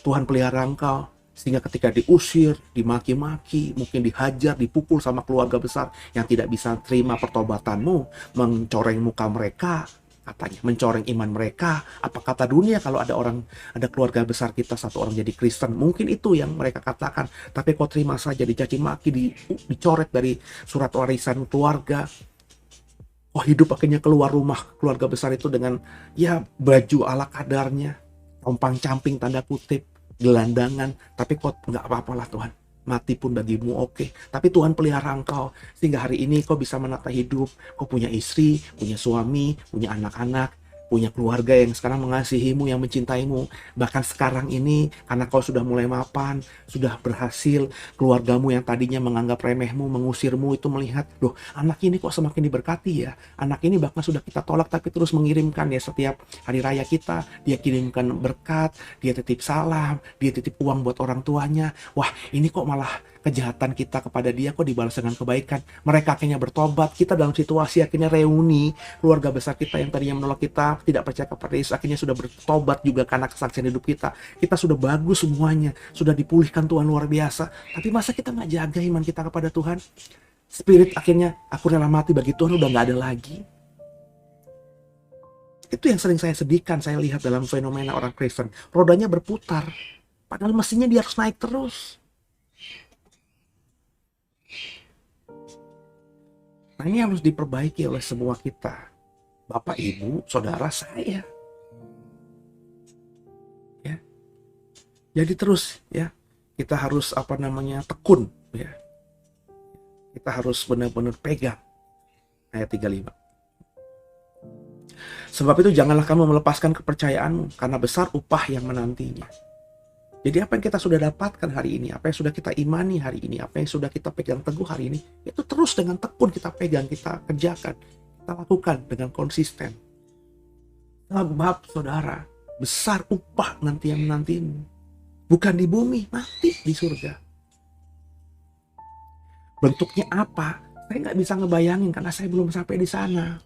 Tuhan pelihara engkau. Sehingga ketika diusir, dimaki-maki, mungkin dihajar, dipukul sama keluarga besar yang tidak bisa terima pertobatanmu, mencoreng muka mereka, katanya, mencoreng iman mereka. Apa kata dunia kalau ada keluarga besar kita, satu orang jadi Kristen? Mungkin itu yang mereka katakan. Tapi kau terima saja, dicaci maki, dicoret dari surat warisan keluarga. Oh, hidup akhirnya keluar rumah keluarga besar itu dengan ya baju ala kadarnya, compang-camping tanda kutip, gelandangan, tapi kok nggak apa-apalah Tuhan, mati pun bagimu oke. Tapi Tuhan pelihara engkau sehingga hari ini kau bisa menata hidup. Kau punya istri, punya suami, punya anak-anak, punya keluarga yang sekarang mengasihimu, yang mencintaimu. Bahkan sekarang ini karena kau sudah mulai mapan, sudah berhasil, keluargamu yang tadinya menganggap remehmu, mengusirmu itu melihat, loh, anak ini kok semakin diberkati ya. Anak ini bahkan sudah kita tolak tapi terus mengirimkan ya, setiap hari raya kita dia kirimkan berkat, dia titip salam, dia titip uang buat orang tuanya. Wah, ini kok malah kejahatan kita kepada dia kok dibalas dengan kebaikan. Mereka akhirnya bertobat. Kita dalam situasi akhirnya reuni, keluarga besar kita yang tadinya menolak kita, tidak percaya kepada Yesus, akhirnya sudah bertobat juga karena kesaksian hidup kita. Kita sudah bagus semuanya, sudah dipulihkan Tuhan luar biasa. Tapi masa kita nggak jaga iman kita kepada Tuhan? Spirit akhirnya, aku rela mati bagi Tuhan, udah nggak ada lagi. Itu yang sering saya sedihkan, saya lihat dalam fenomena orang Kristen. Rodanya berputar. Padahal mestinya dia harus naik terus. Nah, ini harus diperbaiki oleh semua kita. Bapak, Ibu, Saudara, saya. Ya. Jadi terus ya, kita harus tekun ya. Kita harus benar-benar pegang ayat 35. Sebab itu janganlah kamu melepaskan kepercayaanmu, karena besar upah yang menantinya. Jadi apa yang kita sudah dapatkan hari ini, apa yang sudah kita imani hari ini, apa yang sudah kita pegang teguh hari ini, itu terus dengan tekun kita pegang, kita kerjakan, kita lakukan dengan konsisten. Sebab saudara, besar upah nanti yang menantimu. Bukan di bumi, nanti di surga. Bentuknya apa? Saya nggak bisa ngebayangin karena saya belum sampai di sana.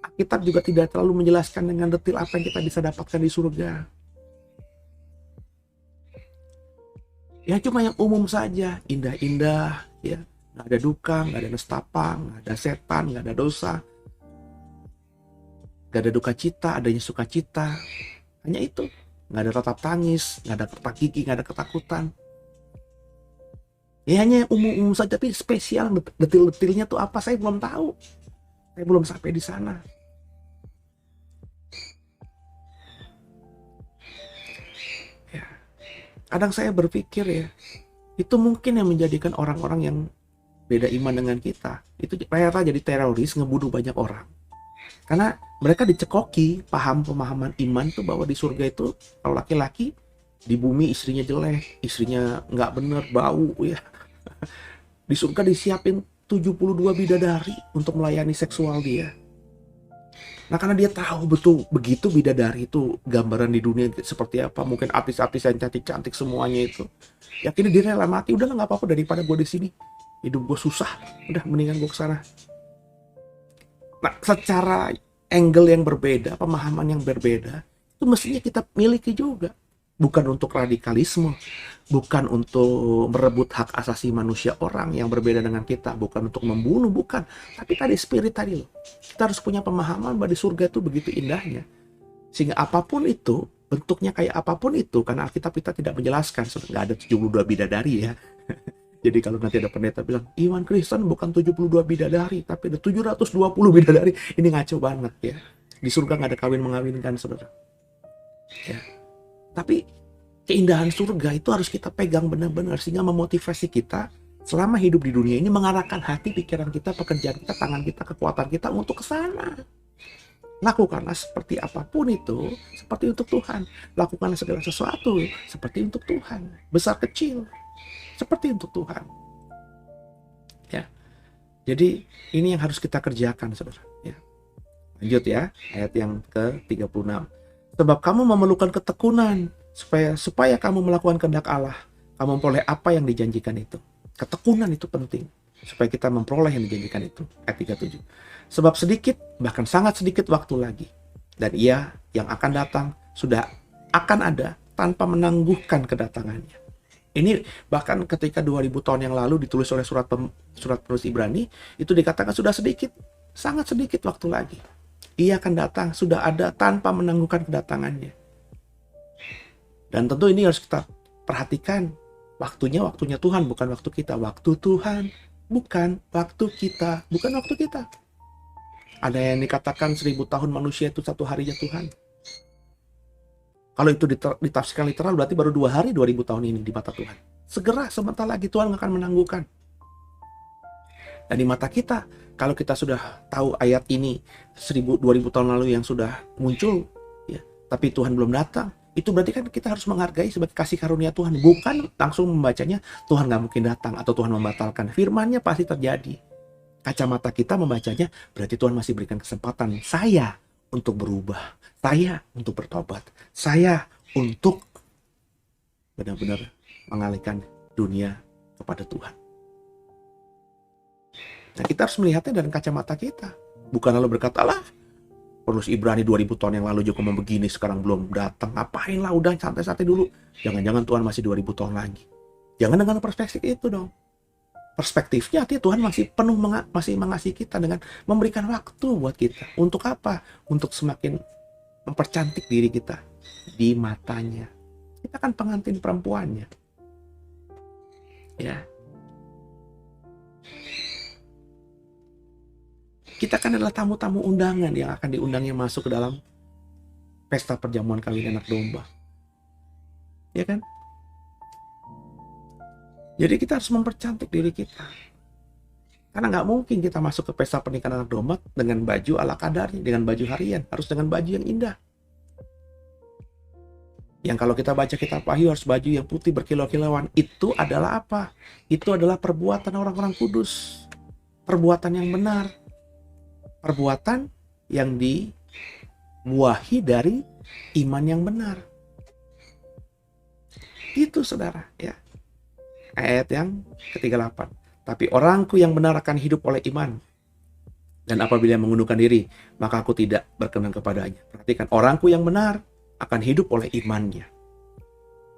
Alkitab juga tidak terlalu menjelaskan dengan detail apa yang kita bisa dapatkan di surga. Ya cuma yang umum saja, indah-indah, ya, nggak ada duka, nggak ada nestapa, nggak ada setan, nggak ada dosa, nggak ada duka cita, adanya sukacita. Hanya itu, nggak ada tatap tangis, nggak ada retak gigi, nggak ada ketakutan. Ya hanya umum-umum saja, tapi spesial, detil-detilnya tuh apa saya belum tahu. Saya belum sampai di sana. Ya. Kadang saya berpikir ya, itu mungkin yang menjadikan orang-orang yang beda iman dengan kita, itu rela jadi teroris, ngebunuh banyak orang. Karena mereka dicekoki pemahaman iman tuh bahwa di surga itu kalau laki-laki di bumi istrinya jelek, istrinya nggak bener, bau ya. Di surga disiapin 72 bidadari untuk melayani seksual dia. Nah karena dia tahu betul begitu bidadari itu gambaran di dunia seperti apa, mungkin artis-artis yang cantik-cantik semuanya itu, yakin dia rela mati, udah nggak apa-apa daripada gue di sini, hidup gue susah, udah mendingan gue kesana. Nah secara angle yang berbeda, pemahaman yang berbeda, itu mestinya kita miliki juga. Bukan untuk radikalisme, bukan untuk merebut hak asasi manusia orang yang berbeda dengan kita, bukan untuk membunuh, bukan. Tapi tadi spirit tadi loh. Kita harus punya pemahaman bahwa di surga itu begitu indahnya. Sehingga apapun itu, bentuknya kayak apapun itu, karena Alkitab kita tidak menjelaskan, nggak ada 72 bidadari ya. Jadi kalau nanti ada pendeta bilang, iman Kristen bukan 72 bidadari, tapi ada 720 bidadari. Ini ngaco banget ya. Di surga nggak ada kawin-mengawinkan, saudara. Ya. Tapi keindahan surga itu harus kita pegang benar-benar sehingga memotivasi kita selama hidup di dunia ini, mengarahkan hati, pikiran kita, pekerjaan kita, tangan kita, kekuatan kita untuk ke sana. Lakukanlah seperti apapun itu, seperti untuk Tuhan. Lakukanlah segala sesuatu seperti untuk Tuhan. Besar kecil, seperti untuk Tuhan. Ya. Jadi ini yang harus kita kerjakan, saudara. Ya. Lanjut ya, ayat yang ke-36. Sebab kamu memerlukan ketekunan supaya kamu melakukan kehendak Allah, kamu memperoleh apa yang dijanjikan itu. Ketekunan itu penting supaya kita memperoleh yang dijanjikan itu. Ayat 37. Sebab sedikit, bahkan sangat sedikit waktu lagi, dan Ia yang akan datang sudah akan ada tanpa menangguhkan kedatangannya. Ini bahkan ketika 2000 tahun yang lalu ditulis oleh surat penulis Ibrani, itu dikatakan sudah sedikit, sangat sedikit waktu lagi. Ia akan datang, sudah ada tanpa menangguhkan kedatangannya. Dan tentu ini harus kita perhatikan. Waktunya Tuhan, bukan waktu kita. Waktu Tuhan, bukan waktu kita. Bukan waktu kita. Ada yang dikatakan 1000 tahun manusia itu 1 harinya Tuhan. Kalau itu ditafsirkan literal, berarti baru 2 hari 2000 tahun ini di mata Tuhan. Segera, sebentar lagi Tuhan akan menangguhkan. Dan di mata kita, kalau kita sudah tahu ayat ini 2000 tahun lalu yang sudah muncul, ya, tapi Tuhan belum datang, itu berarti kan kita harus menghargai sebagai kasih karunia Tuhan. Bukan langsung membacanya Tuhan nggak mungkin datang atau Tuhan membatalkan. Firman-Nya pasti terjadi. Kacamata kita membacanya berarti Tuhan masih berikan kesempatan saya untuk berubah, saya untuk bertobat, saya untuk benar-benar mengalihkan dunia kepada Tuhan. Nah, kita harus melihatnya dari kacamata kita. Bukan lalu berkata, lah, penulis Ibrani 2000 tahun yang lalu juga mau begini, sekarang belum datang. Ngapain lah, udah santai-santai dulu. Jangan-jangan Tuhan masih 2000 tahun lagi. Jangan dengan perspektif itu dong. Perspektifnya artinya Tuhan masih penuh masih mengasihi kita dengan memberikan waktu buat kita. Untuk apa? Untuk semakin mempercantik diri kita di matanya. Kita kan pengantin perempuannya. Ya. Kita kan adalah tamu-tamu undangan yang akan diundangnya masuk ke dalam pesta perjamuan kawin anak domba. Ya kan? Jadi kita harus mempercantik diri kita. Karena nggak mungkin kita masuk ke pesta pernikahan anak domba dengan baju ala kadarnya, dengan baju harian. Harus dengan baju yang indah. Yang kalau kita baca kitab Wahyu harus baju yang putih berkilau-kilauan. Itu adalah apa? Itu adalah perbuatan orang-orang kudus. Perbuatan yang benar. Perbuatan yang dibuahi dari iman yang benar. Itu saudara, ya. Ayat yang ke-38. Tapi orangku yang benar akan hidup oleh iman. Dan apabila mengundurkan diri, maka aku tidak berkenan kepadanya. Perhatikan, orangku yang benar akan hidup oleh imannya.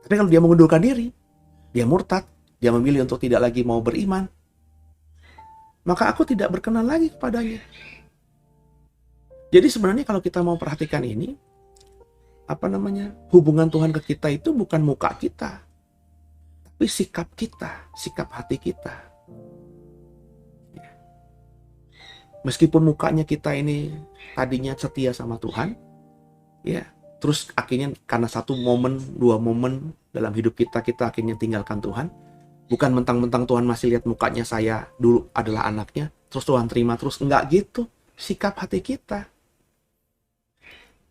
Tapi kalau dia mengundurkan diri, dia murtad, dia memilih untuk tidak lagi mau beriman, maka aku tidak berkenan lagi kepadanya. Jadi sebenarnya kalau kita mau perhatikan ini, hubungan Tuhan ke kita itu bukan muka kita, tapi sikap kita, sikap hati kita. Ya. Meskipun mukanya kita ini tadinya setia sama Tuhan, ya, terus akhirnya karena satu momen, dua momen dalam hidup kita akhirnya tinggalkan Tuhan. Bukan mentang-mentang Tuhan masih lihat mukanya saya dulu adalah anaknya, terus Tuhan terima terus. Enggak gitu, sikap hati kita.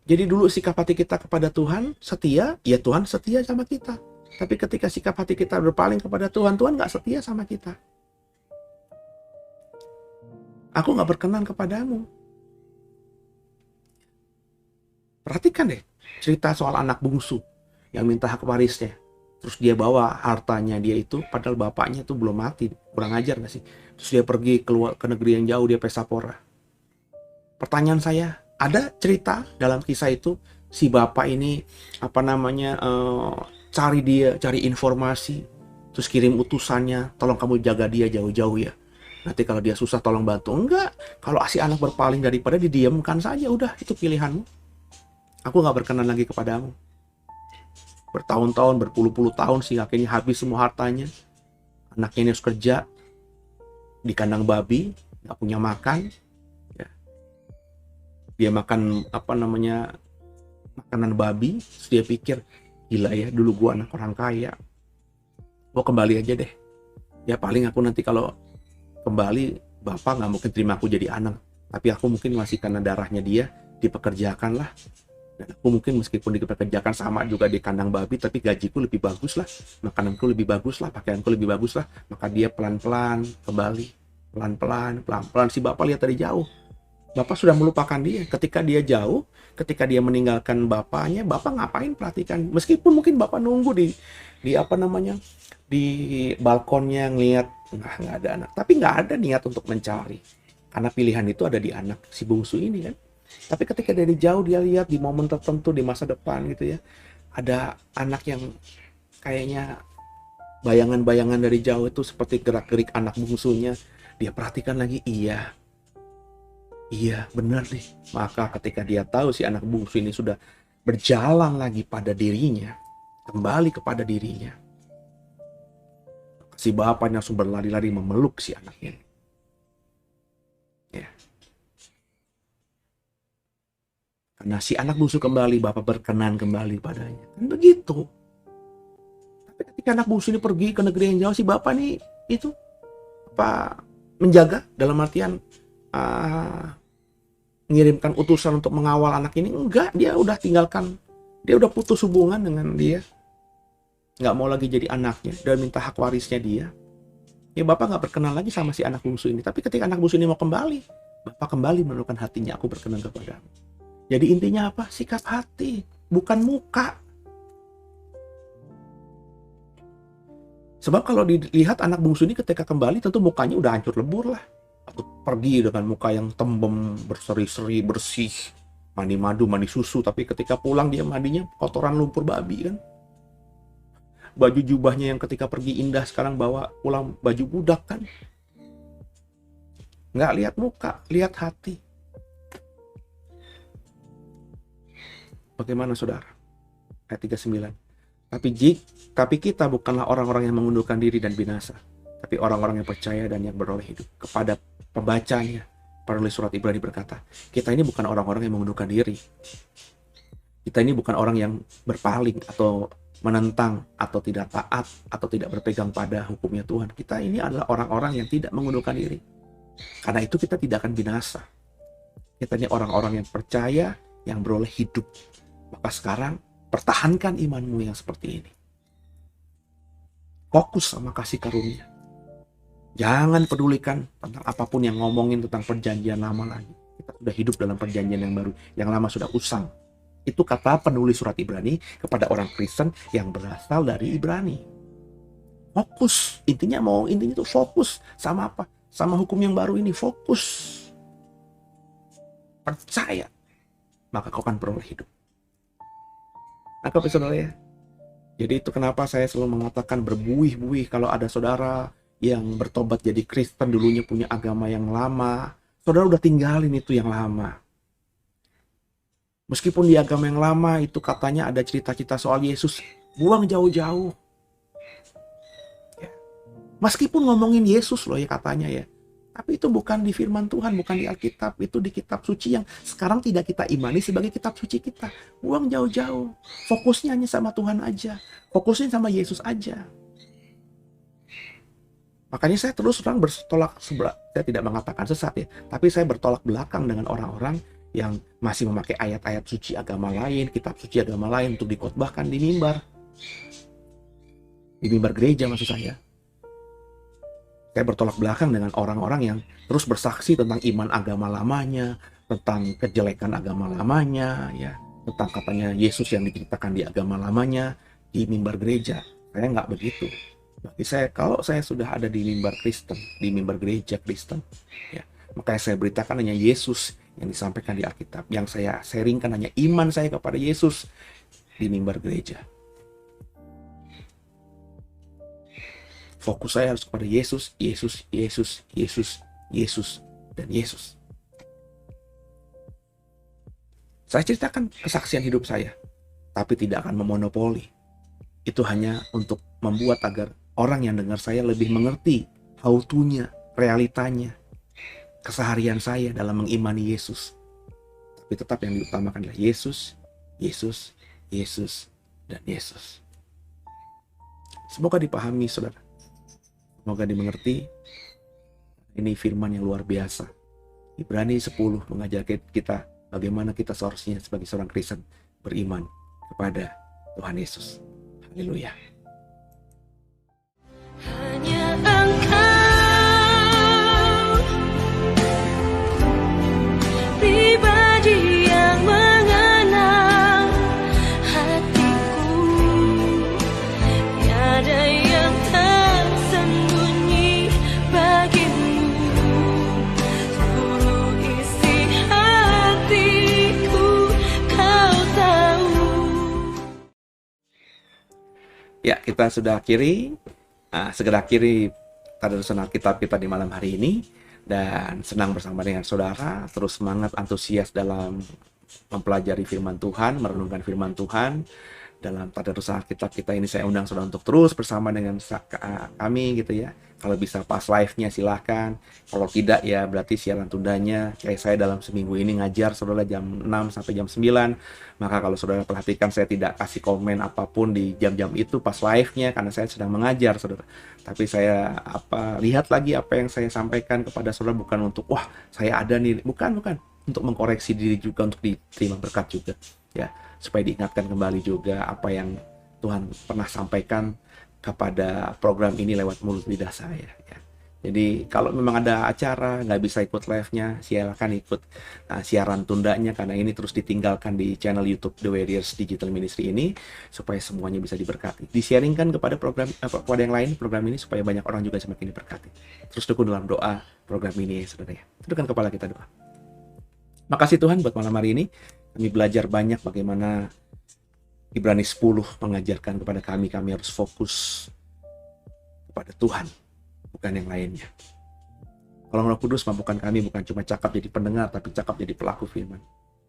Jadi dulu sikap hati kita kepada Tuhan setia, ya Tuhan setia sama kita. Tapi ketika sikap hati kita berpaling kepada Tuhan, Tuhan gak setia sama kita. Aku gak berkenan kepadamu. Perhatikan deh, cerita soal anak bungsu yang minta hak warisnya. Terus dia bawa hartanya dia itu, padahal bapaknya tuh belum mati. Kurang ajar gak sih? Terus dia pergi keluar ke negeri yang jauh, dia pesta pora. Pertanyaan saya, ada cerita dalam kisah itu si bapak ini cari informasi, terus kirim utusannya, tolong kamu jaga dia jauh-jauh ya. Nanti kalau dia susah tolong bantu. Enggak, kalau si anak berpaling daripada didiamkan saja, udah itu pilihanmu. Aku nggak berkenan lagi kepadamu. Bertahun-tahun, berpuluh-puluh tahun sih akhirnya habis semua hartanya. Anaknya ini harus kerja di kandang babi, nggak punya makan. Dia makan makanan babi, terus dia pikir, gila ya, dulu gua anak orang kaya, gua kembali aja deh. Ya paling aku nanti kalau kembali, bapak nggak mungkin terima aku jadi anak, tapi aku mungkin masih karena darahnya dia dipekerjakan lah. Dan aku mungkin meskipun dipekerjakan sama juga di kandang babi, tapi gajiku lebih bagus lah, makananku lebih bagus lah, pakaianku lebih bagus lah. Maka dia pelan-pelan kembali, pelan-pelan si bapak lihat dari jauh. Bapak sudah melupakan dia. Ketika dia jauh, ketika dia meninggalkan bapaknya, bapak ngapain perhatikan? Meskipun mungkin bapak nunggu di balkonnya ngeliat, nggak ada anak. Tapi nggak ada niat untuk mencari. Karena pilihan itu ada di anak si bungsu ini kan. Tapi ketika dari jauh dia lihat di momen tertentu di masa depan gitu ya, ada anak yang kayaknya bayangan-bayangan dari jauh itu seperti gerak-gerik anak bungsunya. Dia perhatikan lagi, Iya, benar nih. Maka ketika dia tahu si anak bungsu ini sudah berjalan lagi pada dirinya, kembali kepada dirinya, si bapaknya langsung berlari-lari memeluk si anaknya. Ya. Karena si anak bungsu kembali, bapak berkenan kembali padanya. Kan begitu. Tapi ketika anak bungsu ini pergi ke negeri yang jauh, si bapak ini itu menjaga, dalam artian mengirimkan utusan untuk mengawal anak ini. Enggak, dia udah tinggalkan, dia udah putus hubungan dengan dia, nggak mau lagi jadi anaknya dan minta hak warisnya dia. Ya bapak nggak berkenan lagi sama si anak bungsu ini. Tapi ketika anak bungsu ini mau kembali, bapak kembali menurunkan hatinya, aku berkenan kepadamu. Jadi intinya apa? Sikap hati, bukan muka. Sebab kalau dilihat anak bungsu ini ketika kembali tentu mukanya udah hancur lebur lah. Aku pergi dengan muka yang tembem, berseri-seri, bersih, mandi madu, mandi susu. Tapi ketika pulang dia mandinya kotoran lumpur babi kan. Baju jubahnya yang ketika pergi indah, sekarang bawa pulang baju budak kan. Nggak lihat muka, lihat hati. Bagaimana saudara? Ayat 39. Tapi kita bukanlah orang-orang yang mengundurkan diri dan binasa, tapi orang-orang yang percaya dan yang beroleh hidup. Kepada pembacanya, penulis surat Ibrani berkata, kita ini bukan orang-orang yang mengundurkan diri. Kita ini bukan orang yang berpaling atau menentang atau tidak taat atau tidak berpegang pada hukumnya Tuhan. Kita ini adalah orang-orang yang tidak mengundurkan diri. Karena itu kita tidak akan binasa. Kita ini orang-orang yang percaya, yang beroleh hidup. Maka sekarang pertahankan imanmu yang seperti ini. Fokus sama kasih karunia. Jangan pedulikan tentang apapun yang ngomongin tentang perjanjian lama lagi. Kita sudah hidup dalam perjanjian yang baru. Yang lama sudah usang. Itu kata penulis surat Ibrani kepada orang Kristen yang berasal dari Ibrani. Fokus. Intinya itu fokus. Sama apa? Sama hukum yang baru ini. Fokus. Percaya. Maka kau akan beroleh hidup. Nangkep ya saudara ya? Jadi itu kenapa saya selalu mengatakan berbuih-buih kalau ada saudara yang bertobat jadi Kristen, dulunya punya agama yang lama. Saudara udah tinggalin itu yang lama. Meskipun di agama yang lama itu katanya ada cerita-cerita soal Yesus, buang jauh-jauh. Ya. Meskipun ngomongin Yesus loh ya katanya ya. Tapi itu bukan di firman Tuhan, bukan di Alkitab. Itu di kitab suci yang sekarang tidak kita imani sebagai kitab suci kita. Buang jauh-jauh. Fokusnya hanya sama Tuhan aja. Fokusnya sama Yesus aja. Makanya saya terus terang bertolak sebelah. Saya tidak mengatakan sesat ya. Tapi saya bertolak belakang dengan orang-orang yang masih memakai ayat-ayat suci agama lain, kitab suci agama lain untuk dikhotbahkan di mimbar. Di mimbar gereja maksud saya. Saya bertolak belakang dengan orang-orang yang terus bersaksi tentang iman agama lamanya, tentang kejelekan agama lamanya, ya, tentang katanya Yesus yang diceritakan di agama lamanya di mimbar gereja. Saya nggak begitu. Bagi saya, kalau saya sudah ada di mimbar Kristen, di mimbar gereja Kristen, ya, maka saya beritakan hanya Yesus yang disampaikan di Alkitab. Yang saya sharingkan hanya iman saya kepada Yesus di mimbar gereja. Fokus saya harus kepada Yesus, Yesus, Yesus, Yesus, Yesus, dan Yesus. Saya ceritakan kesaksian hidup saya, tapi tidak akan memonopoli. Itu hanya untuk membuat agar orang yang dengar saya lebih mengerti how to-nya, realitanya, keseharian saya dalam mengimani Yesus. Tapi tetap yang diutamakan adalah Yesus, Yesus, Yesus, dan Yesus. Semoga dipahami saudara. Semoga dimengerti. Ini firman yang luar biasa. Ibrani 10 mengajar kita bagaimana kita seharusnya sebagai seorang Kristen beriman kepada Tuhan Yesus. Haleluya. Hanya Engkau, pribadi yang mengenal hatiku. Tiada yang tersembunyi bagimu. Seluruh isi hatiku Kau tahu. Ya, kita sudah segera akhiri Tadarusan Alkitab kita di malam hari ini. Dan senang bersama dengan saudara, terus semangat, antusias dalam mempelajari firman Tuhan, merenungkan firman Tuhan. Dalam Tadarusan Alkitab kita ini saya undang saudara untuk terus bersama dengan kami gitu ya. Kalau bisa pas live-nya silahkan. Kalau tidak ya berarti siaran tundanya. Kayak saya dalam seminggu ini ngajar saudara jam 6 sampai jam 9. Maka kalau saudara perhatikan saya tidak kasih komen apapun di jam-jam itu pas live-nya karena saya sedang mengajar saudara. Tapi saya lihat lagi apa yang saya sampaikan kepada saudara bukan untuk wah saya ada nih. Bukan. Untuk mengkoreksi diri juga, untuk diterima berkat juga. Ya, supaya diingatkan kembali juga apa yang Tuhan pernah sampaikan kepada program ini lewat mulut lidah saya ya. Jadi kalau memang ada acara nggak bisa ikut live-nya, silakan ikut siaran tundanya karena ini terus ditinggalkan di channel YouTube The Warriors Digital Ministry ini supaya semuanya bisa diberkati. Di-sharingkan kepada kepada yang lain program ini supaya banyak orang juga semakin diberkati. Terus dukung dalam doa program ini saudara ya. Tundukkan kepala kita doa. Makasih Tuhan buat malam hari ini. Kami belajar banyak bagaimana Ibrani 10 mengajarkan kepada kami harus fokus kepada Tuhan, bukan yang lainnya. Tolong Roh Kudus mampukan kami bukan cuma cakap jadi pendengar, tapi cakap jadi pelaku firman.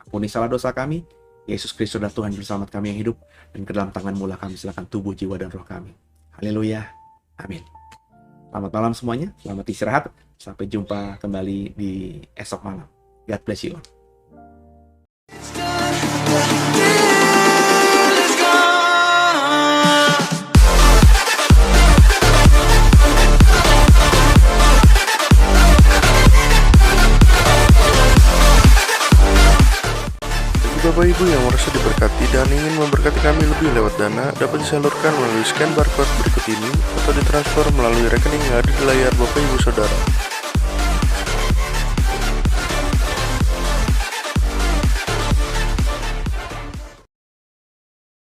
Ampuni salah dosa kami, Yesus Kristus adalah Tuhan Juru Selamat kami yang hidup, dan ke dalam tangan-Mu lah kami serahkan tubuh, jiwa, dan roh kami. Haleluya. Amin. Selamat malam semuanya. Selamat istirahat. Sampai jumpa kembali di esok malam. God bless you all. Bapak Ibu yang merasa diberkati dan ingin memberkati kami lebih lewat dana, dapat disalurkan melalui scan barcode berikut ini atau ditransfer melalui rekening yang ada di layar Bapak Ibu Saudara.